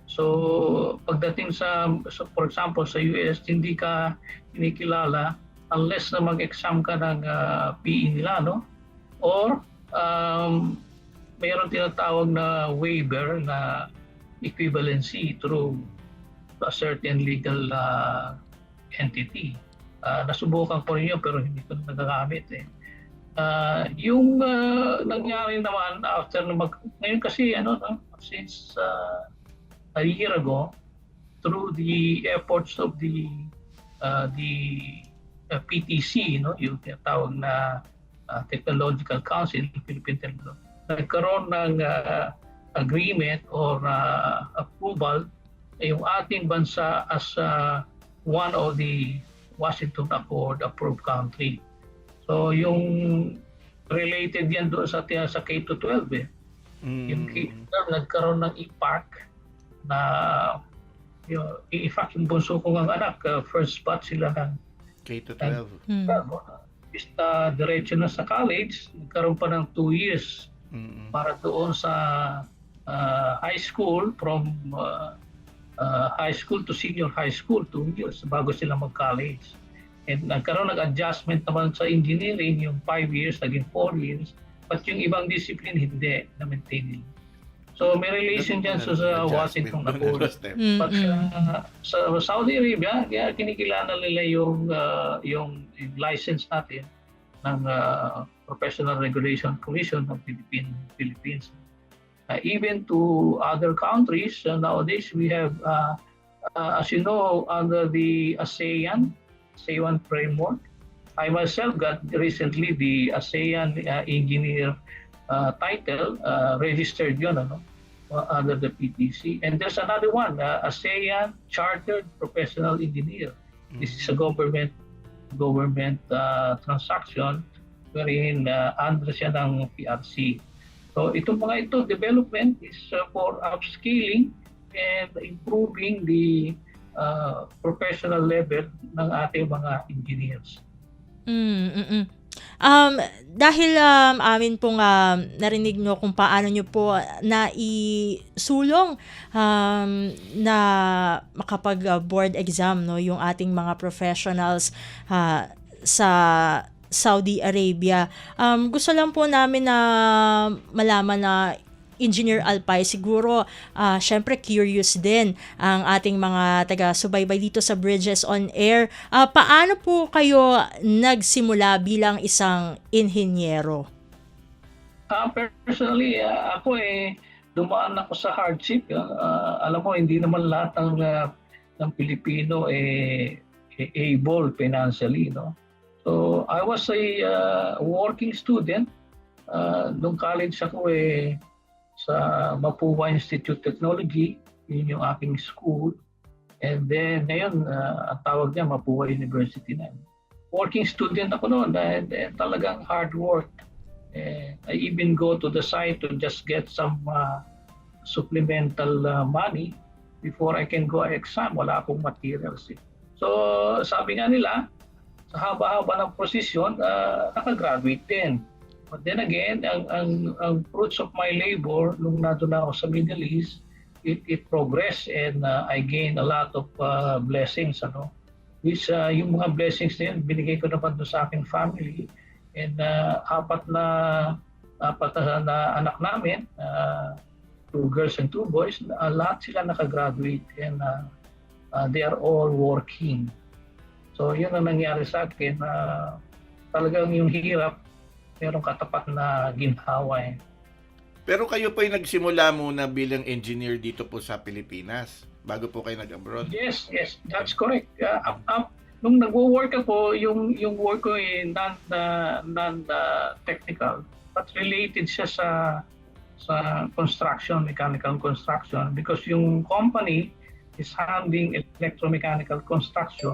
So, pagdating for example, sa US, hindi ka kinikilala unless na mag-exam ka ng PE nila, no? Or mayroon tinatawag na waiver na equivalency through a certain legal entity. Nasubukan ko rin yun pero hindi ko nagagamit. Yung nangyari naman after ngayon kasi since a year ago, through the efforts of the PTC, yung tinatawag na Technological Council, Philippine Technology, nagkaroon ng agreement or approval yung ating bansa as one of the Washington Accord approved country. So yung related yan doon sa K-12 Yung K-12 nagkaroon ng IPAC na in fact yung bunso kong ang anak, first batch sila ng K-12. Diretso na sa college, nagkaroon pa ng 2 years para doon sa high school, from high school to senior high school, 2 years bago sila mag-college. And nagkaroon ng-adjustment naman sa engineering, yung 5 years, naging 4 years, but yung ibang discipline hindi na-maintain nila. So may relation dyan sa Washington Accord. But sa Saudi Arabia, kinikilala nila yung license natin ng Professional Regulation Commission of Philippines. Even to other countries, nowadays we have, as you know, under the ASEAN framework, I myself got recently the ASEAN engineer title, registered yun, under the PTC. And there's another one, ASEAN Chartered Professional Engineer. This is a government transaction wherein under siya ng PRC. So itong mga ito, development is for upscaling and improving the professional level ng ating mga engineers. Dahil amin pong narinig nyo kung paano nyo po naisulong na makapag-board exam, no, yung ating mga professionals sa Saudi Arabia. Gusto lang po namin na malaman na Engineer Alpay, siguro syempre curious din ang ating mga taga-subaybay dito sa Bridges on Air. Paano po kayo nagsimula bilang isang inhinyero? Personally, ako dumaan ako sa hardship. Alam mo, hindi naman lahat ng Pilipino able financially, no? So I was a working student. Nung college ako sa Mapua Institute of Technology, yun yung aking school. And then ngayon, ang tawag niya Mapua University na. Working student ako noon, and talagang hard work. I even go to the site to just get some supplemental money before I can go exam. Wala akong materials. So sabi nga nila, sa haba-haba ng prosesyon, nakagraduate din. But then again, ang fruits of my labor, nung nandun ako sa Middle East, it progressed and I gained a lot of blessings. Which yung mga blessings na yun, binigay ko naman doon sa aking family. And apat na anak namin, 2 girls and 2 boys, lahat sila nakagraduate and they are all working. So yun ang nangyari sa akin. Talagang yung hirap, merong katapat na ginhawa. Pero kayo po ay nagsimula muna bilang engineer dito po sa Pilipinas bago po kayo nag-abroad? Yes, that's correct. Nung nagwo-work ako, yung work ko non-technical, but related siya sa construction, mechanical construction, because yung company is handling electromechanical construction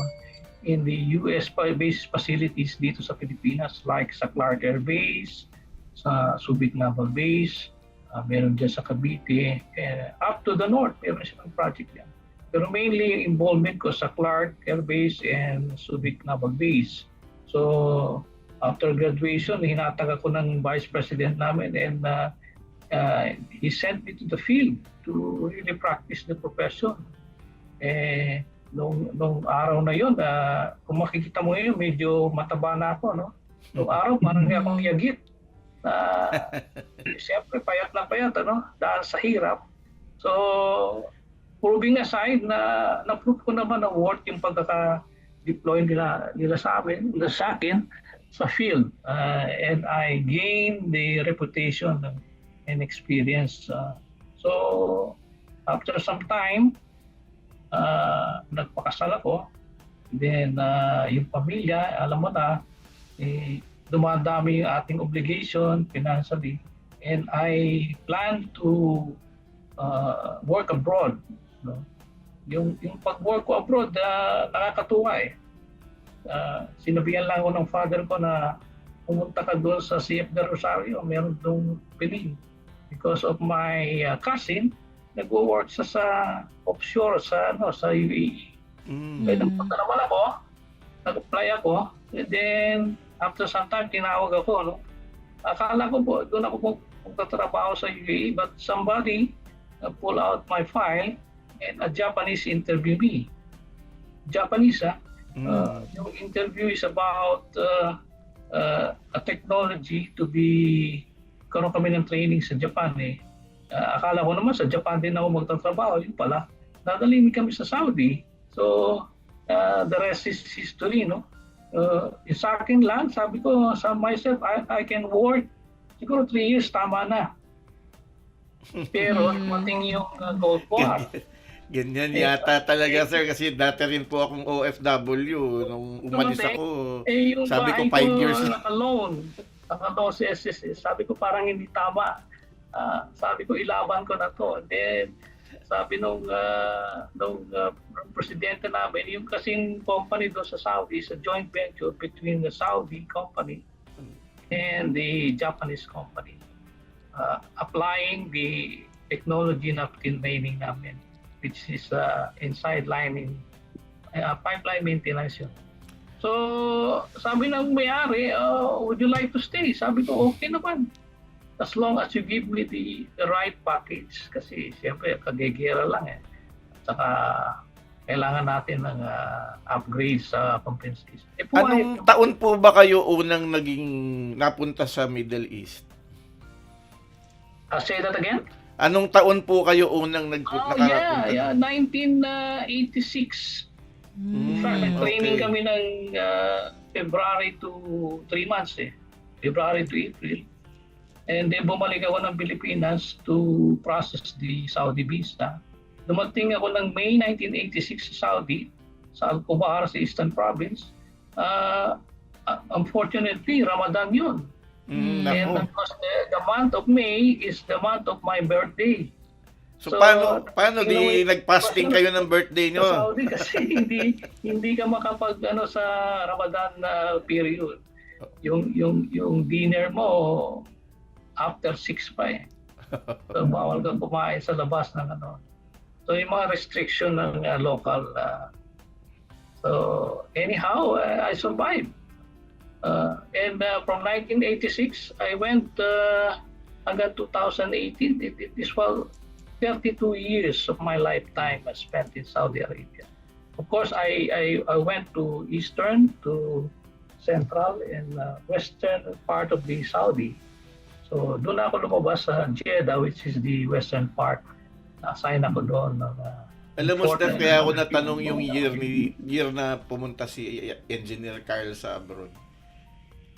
in the US-based facilities dito sa Pilipinas, like sa Clark Air Base, sa Subic Naval Base, meron dyan sa Cavite, up to the north, meron silang project yan. Pero mainly involvement ko sa Clark Air Base and Subic Naval Base. So, after graduation, hinatag ako ng Vice President namin and he sent me to the field to really practice the profession. Nung araw na yun, kung makikita mo yun, medyo mataba na ako, no? Nung araw, parang akong yagit. Siyempre, payat na payat, dahil sa hirap. So, proving aside na-prove ko naman na worth yung pagkaka-deploy nila sa akin sa field. And I gained the reputation and experience. So, after some time, nagpakasal ako, then yung pamilya, alam mo na, dumadami yung ating obligation financially, and I plan to work abroad. No? Yung pag-work ko abroad, nakakatuwa . Sinabihan lang ako ng father ko na pumunta ka doon sa CF de Rosario, meron doon piling. Because of my cousin, nag-work sa offshore sa UAE. Kaya nagpunta naman ako, nag-apply ako, and then after some time tinawag ako, akala ko po doon ako magtatrabaho sa UAE, but somebody pull out my file and a Japanese interview me. Japanese, yung interview is about a technology to be, karoon kami ng training sa Japan . Akala ko naman sa Japan din ako magtatrabaho, yun pala, dadalhin kami sa Saudi. So, the rest is history, no? Sa akin lang, sabi ko sa myself, I can work siguro 3 years, tama na. Pero dumating yung Cold War. Ganyan yata talaga, sir, kasi dati rin po akong OFW nung umalis Dumating, ako. Yung Sabi ko bahay 5 years. naka-loan sa SSS. Sabi ko parang hindi tama. Sabi ko ilaban ko na to. And then sabi nung presidente namin, yung kasing company doon sa Saudi, sa joint venture between the Saudi company and the Japanese company, applying the technology na tinraining namin, which is inside lining, pipeline maintenance yun. So, sabi ng may-ari, would you like to stay? Sabi ko, okay naman. As long as you give me the right package. Kasi siyempre, kagegera lang eh. At saka, kailangan natin ng upgrade sa compensation. Anong taon po ba kayo unang napunta sa Middle East? Say that again? Anong taon po kayo unang nakarapunta? Yeah, 1986. In fact, nag-training kami ng February to 3 months eh. February to April. And then bumalik ako ng Pilipinas to process the Saudi visa. Dumating ako ng May 1986 sa Saudi, sa Al-Kubar, sa Eastern Province. Unfortunately, Ramadan yun. And of course, the month of May is the month of my birthday. So paano di nag-fasting kayo ng birthday nyo? Sa Saudi kasi hindi ka makapag sa Ramadan na period. Yung dinner mo after 6 pa eh. So bawal kang kumain sa labas ng So yung mga restriction ng local. So anyhow, I survived. And from 1986, I went hanggang 2018. It is 32 years of my lifetime I spent in Saudi Arabia. Of course, I went to Eastern, to Central, and Western part of the Saudi. So doon ako lumabas sa Jeddah, which is the western part. Na-assign ako doon. Alam mo, Steph, kaya ako natanong yung year na pumunta si Engineer Carl sa abroad.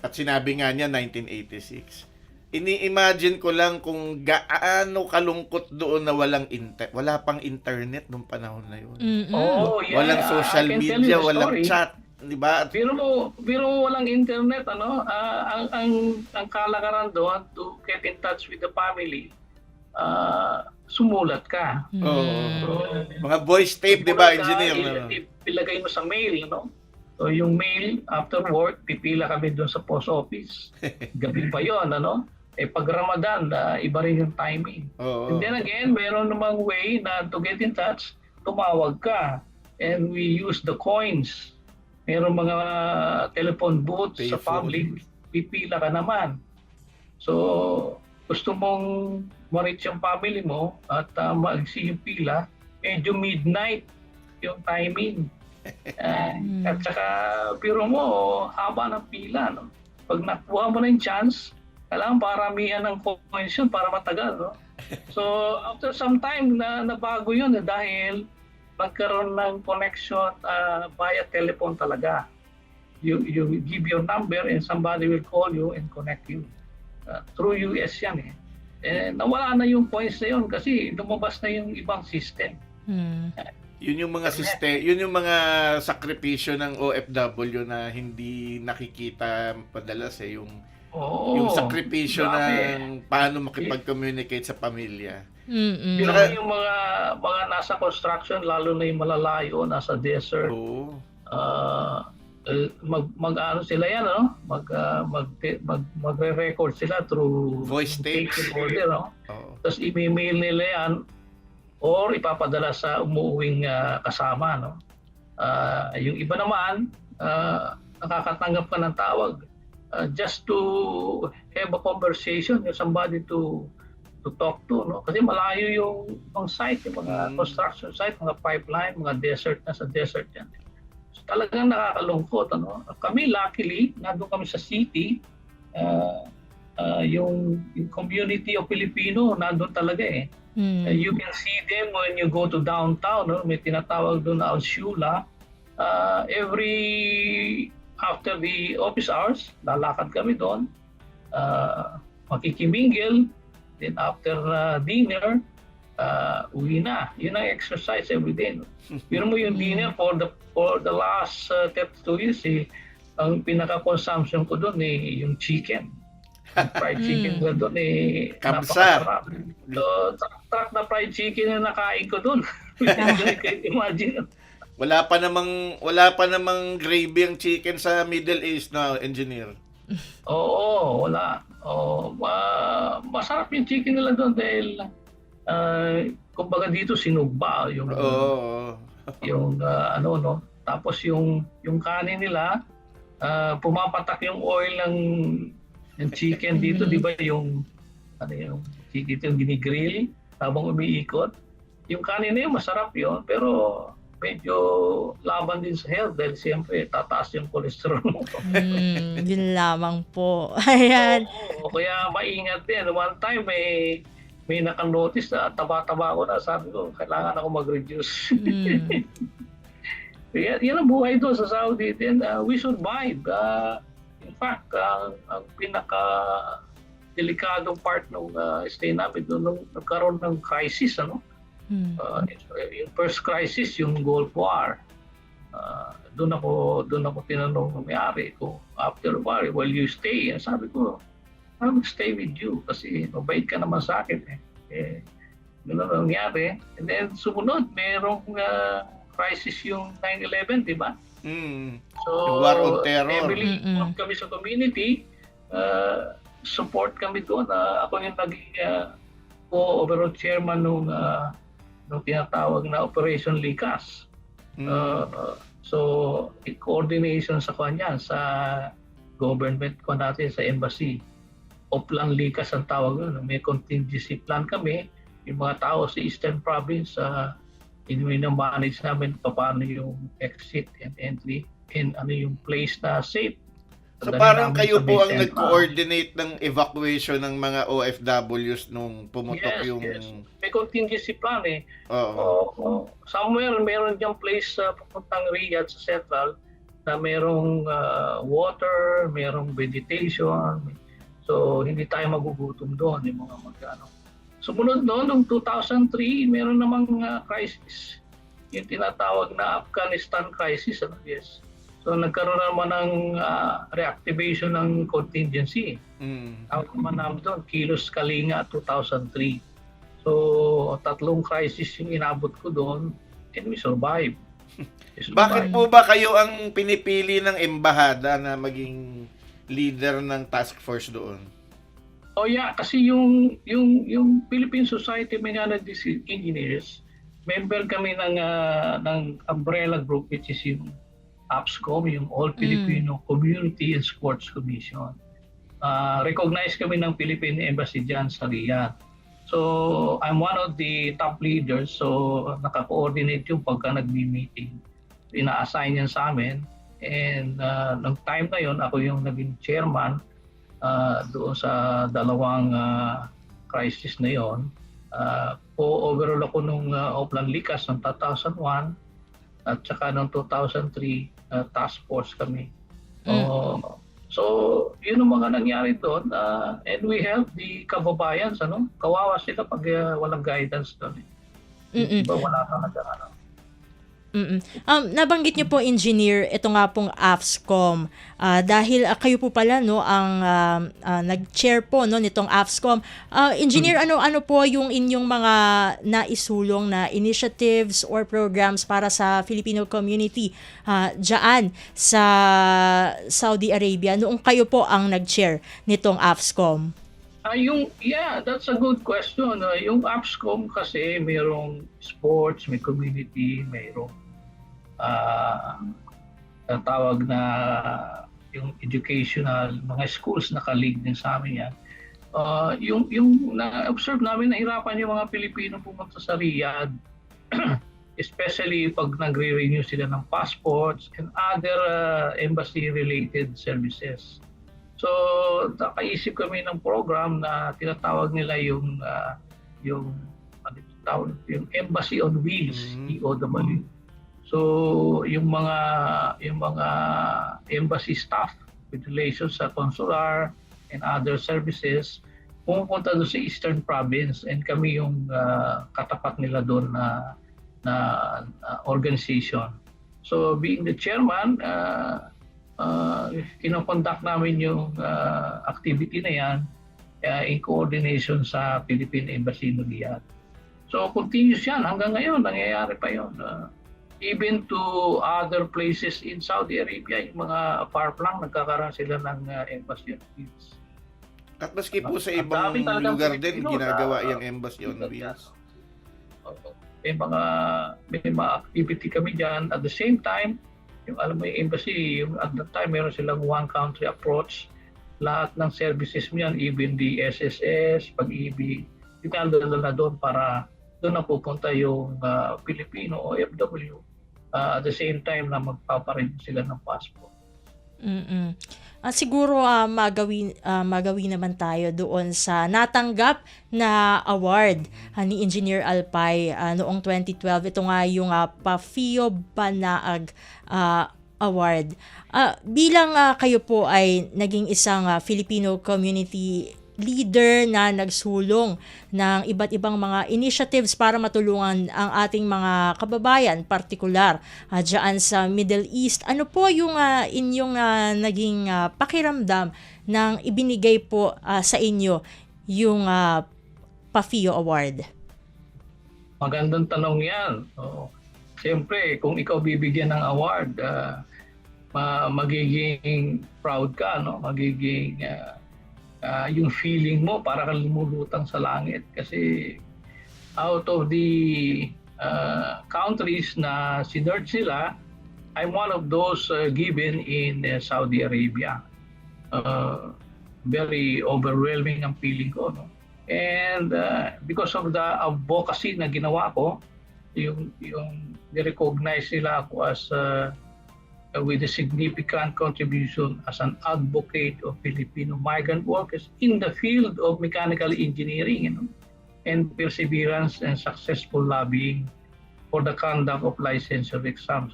At sinabi nga niya 1986. Ini-imagine ko lang kung gaano kalungkot doon na wala pang internet nung panahon na yun. Walang social media, walang chat, di ba? Pero walang internet, ang kalakaran doon to get in touch with the family, sumulat ka. Mga voice tape, di ba, engineer? Ilagay mo sa mail, So yung mail, after work, pipila kami doon sa post office. Gabi pa yun, pag Ramadan, iba rin yung timing. And then again, mayroon namang way na to get in touch, tumawag ka. And we use the coins. Mayroon mga telephone booths sa public, pipila ka naman. So, gusto mong ma-reach yung family mo at mag-see yung pila, medyo midnight yung timing. At saka, pero mo, haba ng pila. Pag nakuha mo na yung chance, kailangan paramihan ng coins yun para matagal. So, after some time, nabago yun dahil magkaroon ng connection via telephone talaga. You give your number and somebody will call you and connect you. Through US yan eh. Nawala na yung points na yun kasi lumabas na yung ibang system. Yun yung mga yun yung mga sakripisyo ng OFW na hindi nakikita padalas eh, yung sakripisyo ng paano makipag-communicate sa pamilya. Pero yung mga nasa construction, lalo na yung malalayo, nasa desert, mag-ano sila yan, magre-record sila through voice tapes. Order, Tapos i-mail nila yan or ipapadala sa umuuwing kasama. Yung iba naman, nakakatanggap ka ng tawag just to have a conversation, somebody to talk to, kasi malayo yung site, yung mga construction site, mga pipeline, mga desert, nasa desert yan. So, talagang nakakalungkot. Kami luckily, nandun kami sa city, yung community of Filipino nandun talaga eh. You can see them when you go to downtown, may tinatawag doon na Al-Shula. Every after the office hours, lalakad kami doon, makikimingil, then after dinner, uwi na. Yun ang exercise every day. No? Pero mo yung dinner for the last 32 years, ang pinaka-consumption ko doon yung chicken. Yung fried chicken ko doon Kamsat. napakasarap. So, truck na fried chicken na nakain ko doon. Imagine. Wala pa namang gravy ang chicken sa Middle East na engineer. Oo, wala. Masarap yung chicken nila doon dahil kumbaga dito sinugba yung tapos yung kanin nila pumapatak yung oil ng chicken dito, di ba yung chicken yung ginigrill habang umiikot. Yung kanin na yun masarap yun, pero medyo laban din sa health dahil siyempre tataas yung cholesterol mo. Yun lamang po. Ayan. Kaya maingat din. One time may nakanotice na taba-taba ako na, sabi ko, kailangan ako mag-reduce. Yan ang buhay doon sa Saudi. Then we survive. In fact, ang pinaka-delikadong part ng stay namin doon nung nagkaroon ng crisis, yung first crisis, yung Gulf War. Doon ako tinanong ng may-ari ko, after a while, will you stay? Sabi ko, I will stay with you kasi mabait ka naman sa akin. Gano'n ang nangyari. And then sumunod, merong crisis yung 9/11, di ba? So, Yung War on Terror. Heavily kami sa community, support kami doon. Ako yung naging overall chairman nung tinatawag na Operation Likas. So, coordination sa kanya, sa government ko natin, sa embassy. Oplan Likas ang tawag nun. May contingency plan kami. Yung mga tao sa Eastern Province, manage namin paano yung exit and entry and ano yung place na safe. So parang kayo po ang nag-coordinate ng evacuation ng mga OFWs nung pumutok yung... Yes. May contingency plan Oo. Somewhere meron diyang place sa papuntang Riyadh sa Central na merong water, merong vegetation. So hindi tayo magugutom doon yung mga magkano. Sumunod noon, noong 2003, meron namang crisis. Yung tinatawag na Afghanistan crisis. Yes. So nagkaroon naman ng reactivation ng contingency. Tawag naman namin doon, Kilos Kalinga 2003. So 3 crisis yung inabot ko doon and we survived. Bakit po ba kayo ang pinipili ng embahada na maging leader ng task force doon? Kasi yung Philippine Society of Mechanical Engineers, member kami ng umbrella group which is yung APSCOM, yung All Filipino Community and Sports Commission. Recognized kami ng Philippine Embassy dyan sa Riyadh. So, I'm one of the top leaders, so naka-coordinate yung pagka nagmi-meeting. Ina-assign yan sa amin. And nung time na yon, ako yung naging chairman doon sa dalawang crisis na yon. Overall ako nung Oplan Likas ng 2001 at saka noong 2003 task force kami. So, yun ang mga nangyari doon. And we help the kababayans. Kawawa sila pag walang guidance doon. Diba, wala talaga Nabanggit niyo po, Engineer, ito nga pong AFSCOM. Dahil kayo po pala ang nag-chair po nitong AFSCOM. Engineer, ano po yung inyong mga naisulong na initiatives or programs para sa Filipino community dyan sa Saudi Arabia noong kayo po ang nag-chair nitong AFSCOM? That's a good question. Yung APSCOM kasi mayroong sports, may community, mayroong tawag na yung educational, mga schools naka-lead din sa amin yan. Yung na-observe namin, nahirapan yung mga Pilipino pumunta sa Riyadh, especially pag nagre-renew sila ng passports and other embassy-related services. So, nakaisip kami ng program na tinatawag nila yung Embassy on Wheels, EOW. So, yung mga embassy staff with relations sa consular and other services pumupunta doon sa Eastern Province, and kami yung katapat nila doon na organization. So being the chairman, kinoconduct namin yung activity na yan in coordination sa Philippine Embassy in Riyadh. So continuous yan hanggang ngayon, nangyayari pa yun. Even to other places in Saudi Arabia, yung mga park lang, nagkakaroon sila ng embassy on wheels. At maski po sa Ang ibang dami talagang lugar din, Pilipino ginagawa na- yung embassy on wheels. May mga activity kami dyan. At the same time, yung alam mo yung embassy, yung at that time meron silang one country approach. Lahat ng services mo yan, even the SSS, pag-ibig, dinadala na doon para doon na pupunta yung Filipino OFW. At the same time na magpaparin sila ng passport. Siguro magawin naman tayo doon sa natanggap na award ni Engineer Alpay noong 2012. Ito nga yung PAFIO Banaag Award. Bilang kayo po ay naging isang Filipino community leader na nagsulong ng iba't ibang mga initiatives para matulungan ang ating mga kababayan, partikular dyan sa Middle East. Ano po yung inyong naging pakiramdam ng ibinigay po sa inyo yung PAFIO Award? Magandang tanong yan. Siyempre, kung ikaw bibigyan ng award, magiging proud ka, no? Magiging yung feeling mo para kang lumulutang sa langit kasi out of the countries na sinerge sila, I'm one of those given in Saudi Arabia. Very overwhelming ang feeling ko, no? And because of the advocacy na ginawa ko, yung ni-recognize nila ako as with a significant contribution as an advocate of Filipino migrant workers in the field of mechanical engineering, and perseverance and successful lobbying for the conduct of licensure exams.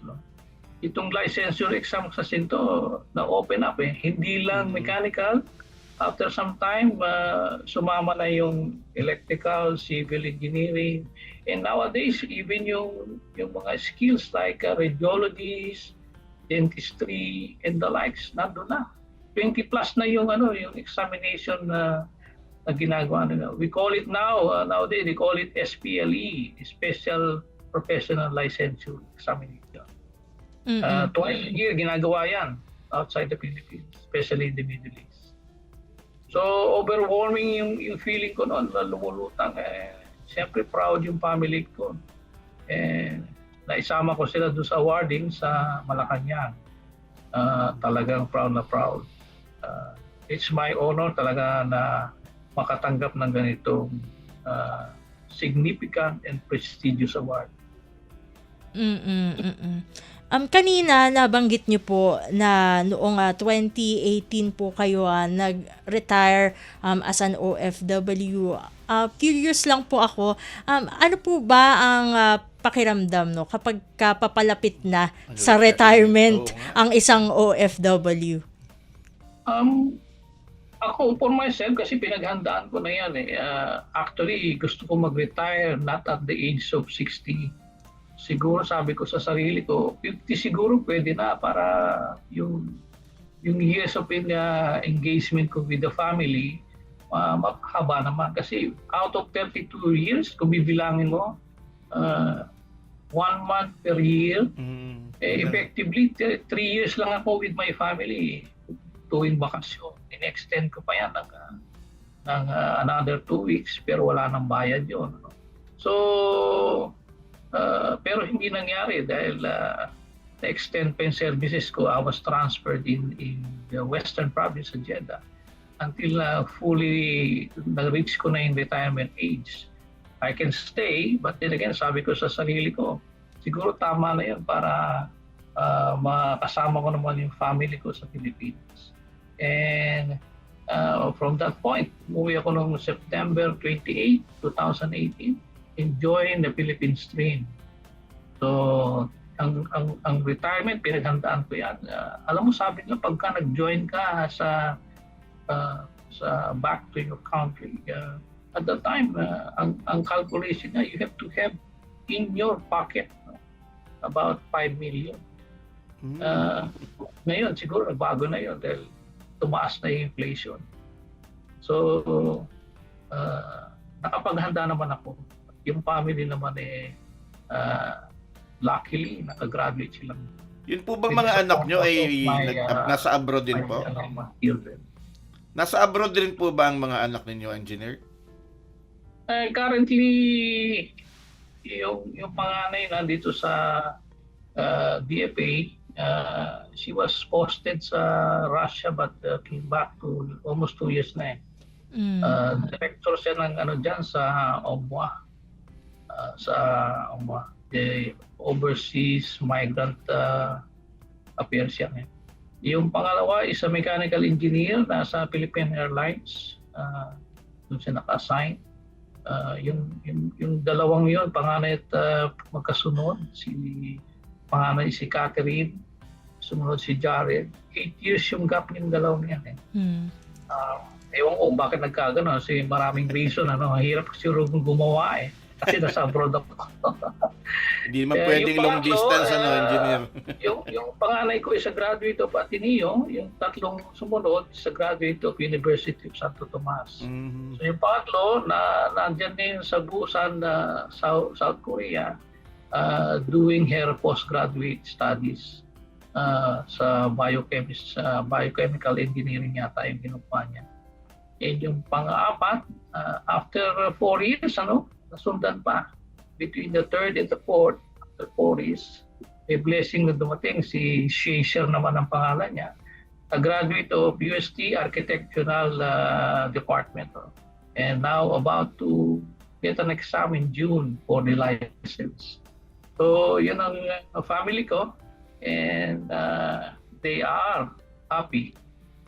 Itong licensure exam kasi ito na-open up hindi lang mechanical. After some time, sumama na yung electrical, civil engineering, and nowadays even yung mga skills like radiologies, dentistry, and the likes, nandun na. 20 plus na yung examination na ginagawa nila. We call it nowadays, we call it SPLE, Special Professional Licensure Examination. Twice a year, ginagawa yan outside the Philippines, especially in the Middle East. So, overwhelming yung feeling ko noon, lumulutang. Siyempre, proud yung family ko. Naisama ko sila doon sa awarding sa Malacanang. Talagang proud na proud. It's my honor talaga na makatanggap ng ganitong significant and prestigious award. Kanina nabanggit niyo po na noong 2018 po kayo nag-retire as an OFW. Curious lang po ako, ano po ba ang pakiramdam kapag papalapit na sa retirement ang isang OFW? Ako, for myself, kasi pinaghandaan ko na yan. Actually, gusto ko mag-retire not at the age of 60. Siguro sabi ko sa sarili ko, 50 siguro pwede na para yung years of engagement ko with the family, makahaba naman. Kasi out of 32 years, kung bibilangin mo, 1 month per year, effectively 3 years lang ako with my family tuwing bakasyon. In-extend ko pa yan ng another 2 weeks, pero wala nang bayad yun. So, pero hindi nangyari dahil na-extend pa yung services ko. I was transferred in the Western Province of Jeddah until fully na-reach ko na yung retirement age. I can stay, but then again, sabi ko sa sarili ko, siguro tama na yun para makasama ko naman yung family ko sa Pilipinas. And from that point, umuwi ako noong September 28, 2018, enjoying the Philippines dream. So, ang retirement, pinaghandaan ko yan. Alam mo, sabi nila, pagka nag-join ka sa back to your country, at that time, ang calculation na, you have to have in your pocket about 5 million. Ngayon, siguro, bago na yun dahil tumaas na yung inflation. So, nakapaghanda naman ako. Yung family naman luckily, nakagraduate silang. Yun po bang mga anak nyo ay nasa abroad din po? Children. Nasa abroad din po ba ang mga anak ninyo, engineer? Currently, yung panganay nandito sa DFA, she was posted sa Russia but came back to almost 2 years na Director siya ng dyan sa OMWA. The Overseas Migrant Affairs yan. Yung pangalawa is a mechanical engineer nasa Philippine Airlines. Doon siya naka-assign. Yung dalawang yun, panganay at magkasunod. Panganay si Catherine, sumunod si Jared. 8 years yung gap yung dalawang yan. Ewan ko bakit nagkagano kasi maraming reason. Hirap kasi gumawa kasi nasa abroad ako. Hindi naman pwedeng long distance, engineer. yung panganay ko is a graduate of Ateneo, yung tatlong sumunod is a graduate of University of Santo Tomas. So yung pangatlo, nandyan din sa Busan, South Korea, doing her postgraduate studies sa biochemical engineering yata yung ginupa niya. And yung pang-apat, after 4 years, nasundan pa. Between the third and the fourth, after 4 years, may blessing na dumating. Si Shazer naman ang pangalan niya. A graduate of UST Architectural Department. And now about to get an exam in June for the license. So, yun ang family ko. And they are happy.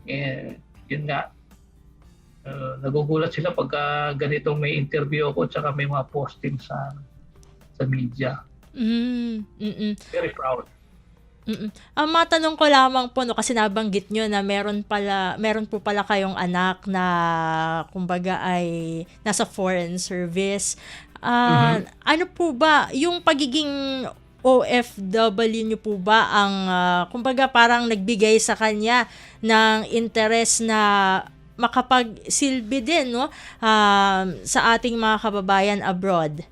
And yun nga, nagugulat sila pagka ganitong may interview ako at saka may mga posting sa media. Very proud. Ang matanong ko lamang po kasi nabanggit nyo na meron po pala kayong anak na kumbaga ay nasa foreign service. Ano po ba yung pagiging OFW nyo po ba ang kumbaga parang nagbigay sa kanya ng interest na makapagsilbi din sa ating mga kababayan abroad?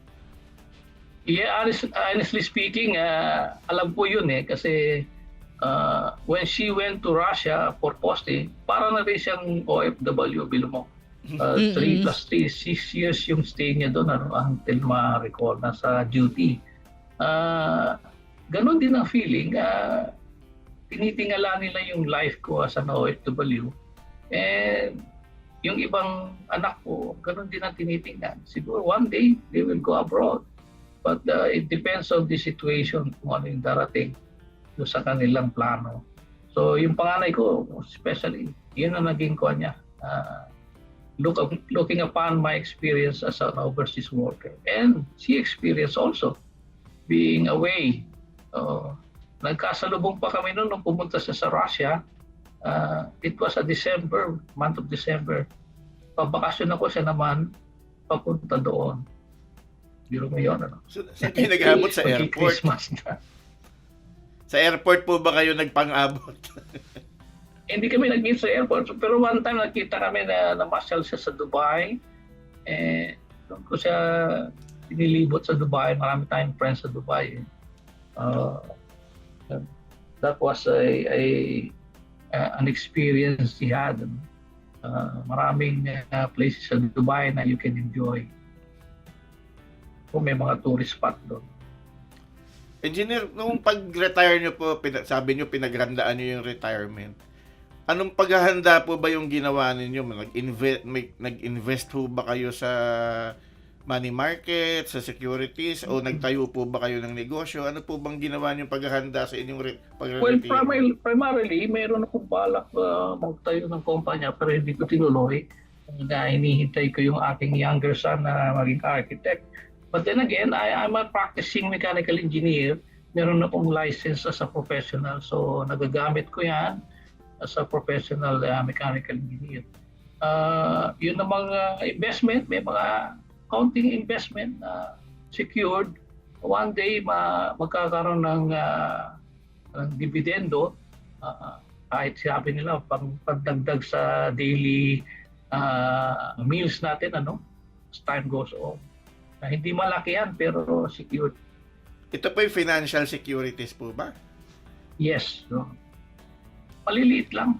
Yeah, honestly speaking, alam ko yun kasi when she went to Russia for posting, parang na rin siyang OFW, bilo mo. 3 plus 3, 6 years yung stay niya doon until ma-recall na sa duty. Ganon din ang feeling. Tinitingala nila yung life ko as an OFW. And yung ibang anak ko, ganun din ang tinitingnan. Siguro one day, they will go abroad. But it depends on the situation kung ano yung darating doon sa kanilang plano. So yung panganay ko, especially, yun ang naging ko niya. Looking upon my experience as an overseas worker. And she experienced also being away. Nagkasalubong pa kami noon nung pumunta siya sa Russia. It was month of December. Pabakasyon ako siya naman, papunta doon. Biro mo yun, So, saan kayo nag-abot sa airport? Sa airport po ba kayo nagpang-abot? Hindi kami nag-meet sa airport. Pero one time nakita kami na namasyal siya sa Dubai. Doon ko siya pinilibot sa Dubai. Marami tayong friends sa Dubai. That was an experience he had. Maraming places sa Dubai na you can enjoy. Kung may mga tourist spot doon. Engineer, nung pag-retire nyo po, sabi nyo pinaghandaan nyo yung retirement. Anong paghahanda po ba yung ginawa ninyo? Nag-invest po ba kayo sa money market, sa securities, o nagtayo po ba kayo ng negosyo? Ano po bang ginawa niyong paghahanda sa inyong pag-retire? Well, primarily, mayroon akong balak magtayo ng kumpanya pero hindi ko tinuloy. Hinihintay ko yung aking younger son na maging architect. But then again, I'm a practicing mechanical engineer meron akong license as a professional. So nagagamit ko yan as a professional mechanical engineer. Yun ang mga investment, may mga counting investment na secured. One day magkakaroon ng dividendo, kahit sabi nila pagdagdag sa daily meals natin as time goes on. Hindi malaki yan pero secured. Ito po yung financial securities po ba? Yes. No? Maliliit lang.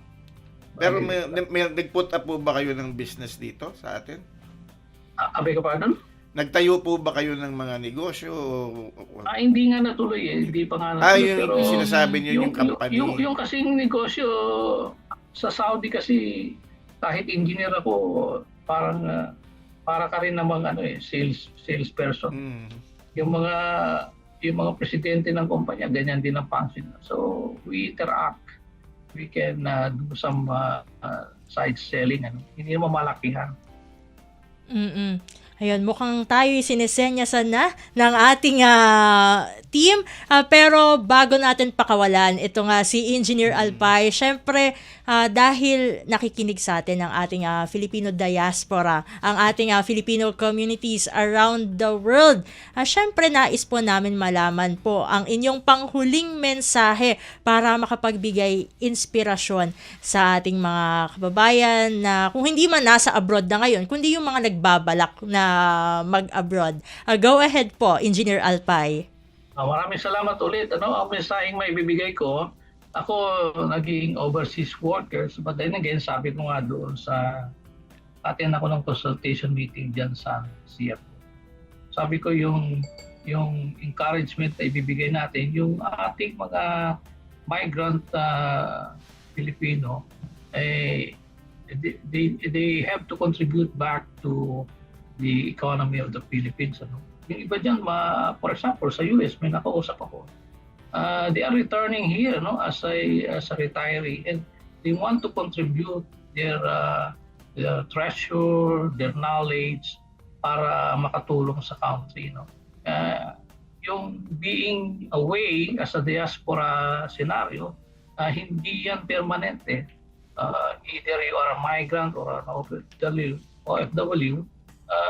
Pero may nag-put up po ba kayo ng business dito sa atin? Abay ka pa doon? Nagtayo po ba kayo ng mga negosyo? Hindi nga natuloy eh. Hindi pa nga natuloy. Yung sinasabi niyo yung company. Yung kasing negosyo sa Saudi kasi kahit engineer ako, parang para ka rin namang salesperson. Yung mga presidente ng kumpanya, ganyan din ang function. So we interact. We can do some side selling. Hindi naman malakihan. Ayun, mukhang tayo'y sinesenyasan na ng ating team. Pero bago natin pakawalan, ito nga si Engineer Alpay, syempre dahil nakikinig sa atin ang ating Filipino diaspora, ang ating Filipino communities around the world. Syempre nais po namin malaman po ang inyong panghuling mensahe para makapagbigay inspirasyon sa ating mga kababayan na kung hindi man nasa abroad na ngayon, kundi yung mga nagbabalak na mag-abroad. Go ahead po, Engineer Alpay. Maraming salamat ulit. Ang mensaheng may bibigay ko, ako naging overseas workers, but then again, sabi ko nga doon sa atin ako ng consultation meeting dyan sa CFO. Sabi ko yung encouragement na ibibigay natin, yung ating mga migrant Filipino, they have to contribute back to the economy of the Philippines. Yung iba dyan, for example, sa US, may nakausap ako. They are returning here as a retiree, and they want to contribute their treasure, their knowledge para makatulong sa country. Yung being away as a diaspora scenario, hindi yan permanente. Either you are a migrant or an OFW,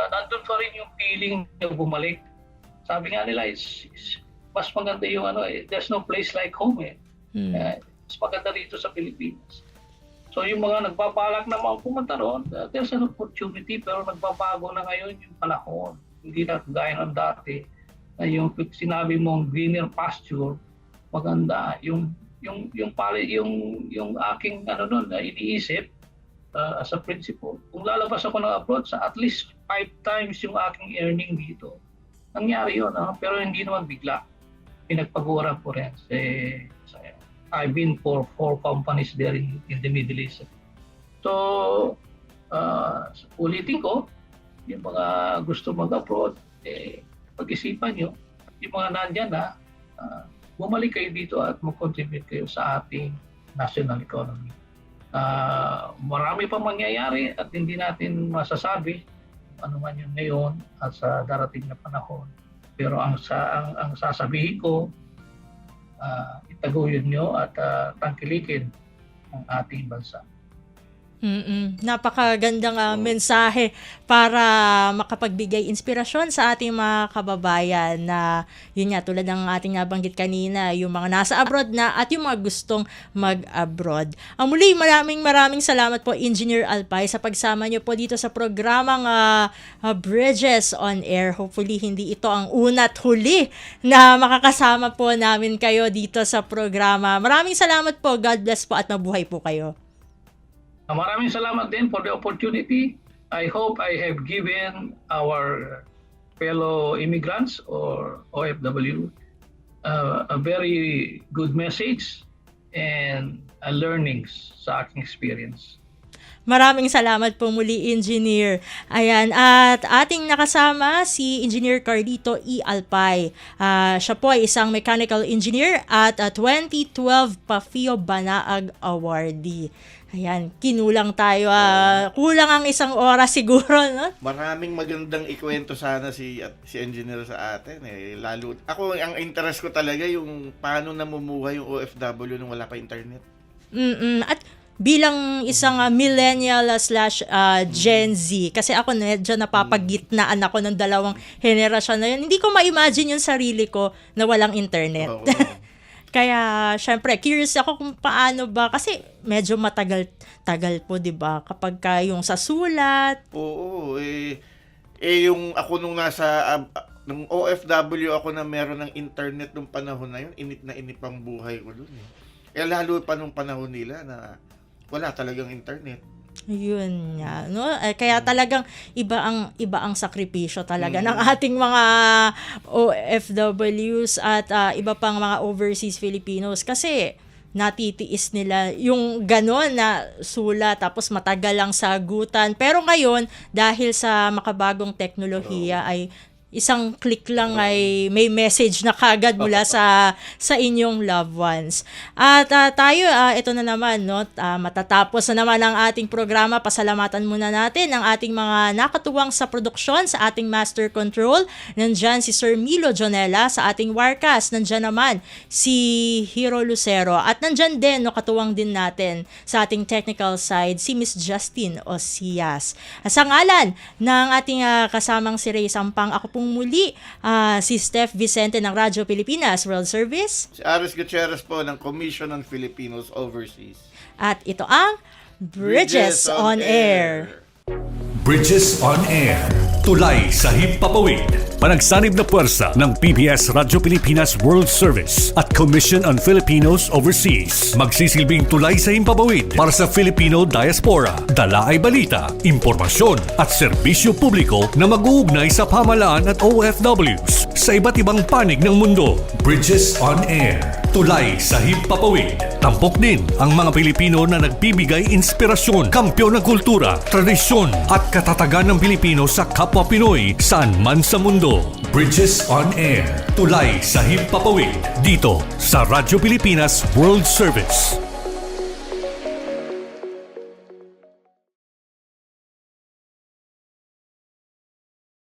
nandun pa rin yung feeling na bumalik. Sabi nga nila, mas maganda yung there's no place like home eh. Mas maganda rito sa Pilipinas. So yung mga nagbabalak na mga pumunta roon, there's an opportunity, pero nagbabago na ngayon yung panahon. Hindi na gaya ng dati na yung sinabi mong greener pasture, maganda. Yung aking na iniisip, as a principal, kung lalabas ako ng abroad sa at least 5 times yung aking earning dito. Nangyari yun, pero hindi naman bigla. Pinagpaguran ko rin. I've been for 4 companies there in the Middle East. So, ulitin ko, yung mga gusto mag-abroad, pag-isipan nyo, yung mga nandyan bumalik kayo dito at mag-contribute kayo sa ating national economy. Marami pa mangyayari at hindi natin masasabi ano man yun ngayon at sa darating na panahon. Pero ang sasabihin ko, itaguyod nyo at tangkilikin ang ating bansa. Napakagandang mensahe para makapagbigay inspirasyon sa ating mga kababayan na yun nga, tulad ng ating nabanggit kanina, yung mga nasa abroad na at yung mga gustong mag-abroad. Muli, maraming salamat po, Engineer Alpay, sa pagsama nyo po dito sa programang Bridges on Air. Hopefully, hindi ito ang una't huli na makakasama po namin kayo dito sa programa. Maraming salamat po. God bless po at mabuhay po kayo. Maraming salamat din for the opportunity. I hope I have given our fellow immigrants or OFW a very good message and learnings sa aking experience. Maraming salamat po muli, Engineer. Ayan, at ating nakasama si Engineer Carlito E. Alpay. Siya po ay isang mechanical engineer at 2012 PAFIO Banaag Awardee. Ayan, kinulang tayo. Kulang ang isang oras siguro, no? Maraming magandang ikwento sana si engineer sa atin lalo ako ang interest ko talaga yung paano namumuhay yung OFW nung wala pa internet. At bilang isang millennial / Gen Z, kasi ako medyo napapagitnaan ako ng dalawang henerasyon na yun. Hindi ko ma-imagine yung sarili ko na walang internet. Oo. Kaya, syempre, curious ako kung paano ba, kasi medyo matagal po, di ba? Kapag yung sa sulat. Oo, yung ako nung nung OFW ako na meron ng internet nung panahon na yun, inip na inip ang buhay ko dun. Lalo pa nung panahon nila na wala talagang internet. Yun nga, no? Kaya talagang iba ang sakripisyo talaga ng ating mga OFWs at iba pang mga overseas Filipinos kasi natitiis nila yung ganon na sulat tapos matagal lang sagutan. Pero ngayon, dahil sa makabagong teknolohiya ay isang click lang ay may message na kagad mula sa inyong loved ones. At tayo, ito na naman, no? Matatapos na naman ang ating programa. Pasalamatan muna natin ang ating mga nakatuwang sa produksyon, sa ating master control. Nandyan si Sir Milo Jonella, sa ating Warcast. Nandyan naman si Hero Lucero. At nandyan din, no, katuwang din natin sa ating technical side, si Miss Justine Osias. Sa ngalan ng ating kasamang si Ray Sampang, ako pong muli si Steph Vicente ng Radyo Pilipinas World Service. Si Aris Gutierrez po ng Commission on Filipinos Overseas. At ito ang Bridges on Air. Bridges on Air. Tulay sa himpapawid. Panagsanib na puwersa ng PBS Radyo Pilipinas World Service at Commission on Filipinos Overseas. Magsisilbing tulay sa himpapawid para sa Filipino diaspora. Dala ay balita, impormasyon at serbisyo publiko na mag-uugnay sa pamahalaan at OFWs sa iba't ibang panig ng mundo. Bridges on Air. Tulay sa himpapawid. Tampok din ang mga Pilipino na nagbibigay inspirasyon, kampyon ng kultura, tradisyon at katatagan ng Pilipino sa kapwa Pinoy saan man sa mundo. Bridges on Air. Tulay sa himpapawid. Dito sa Radyo Pilipinas World Service.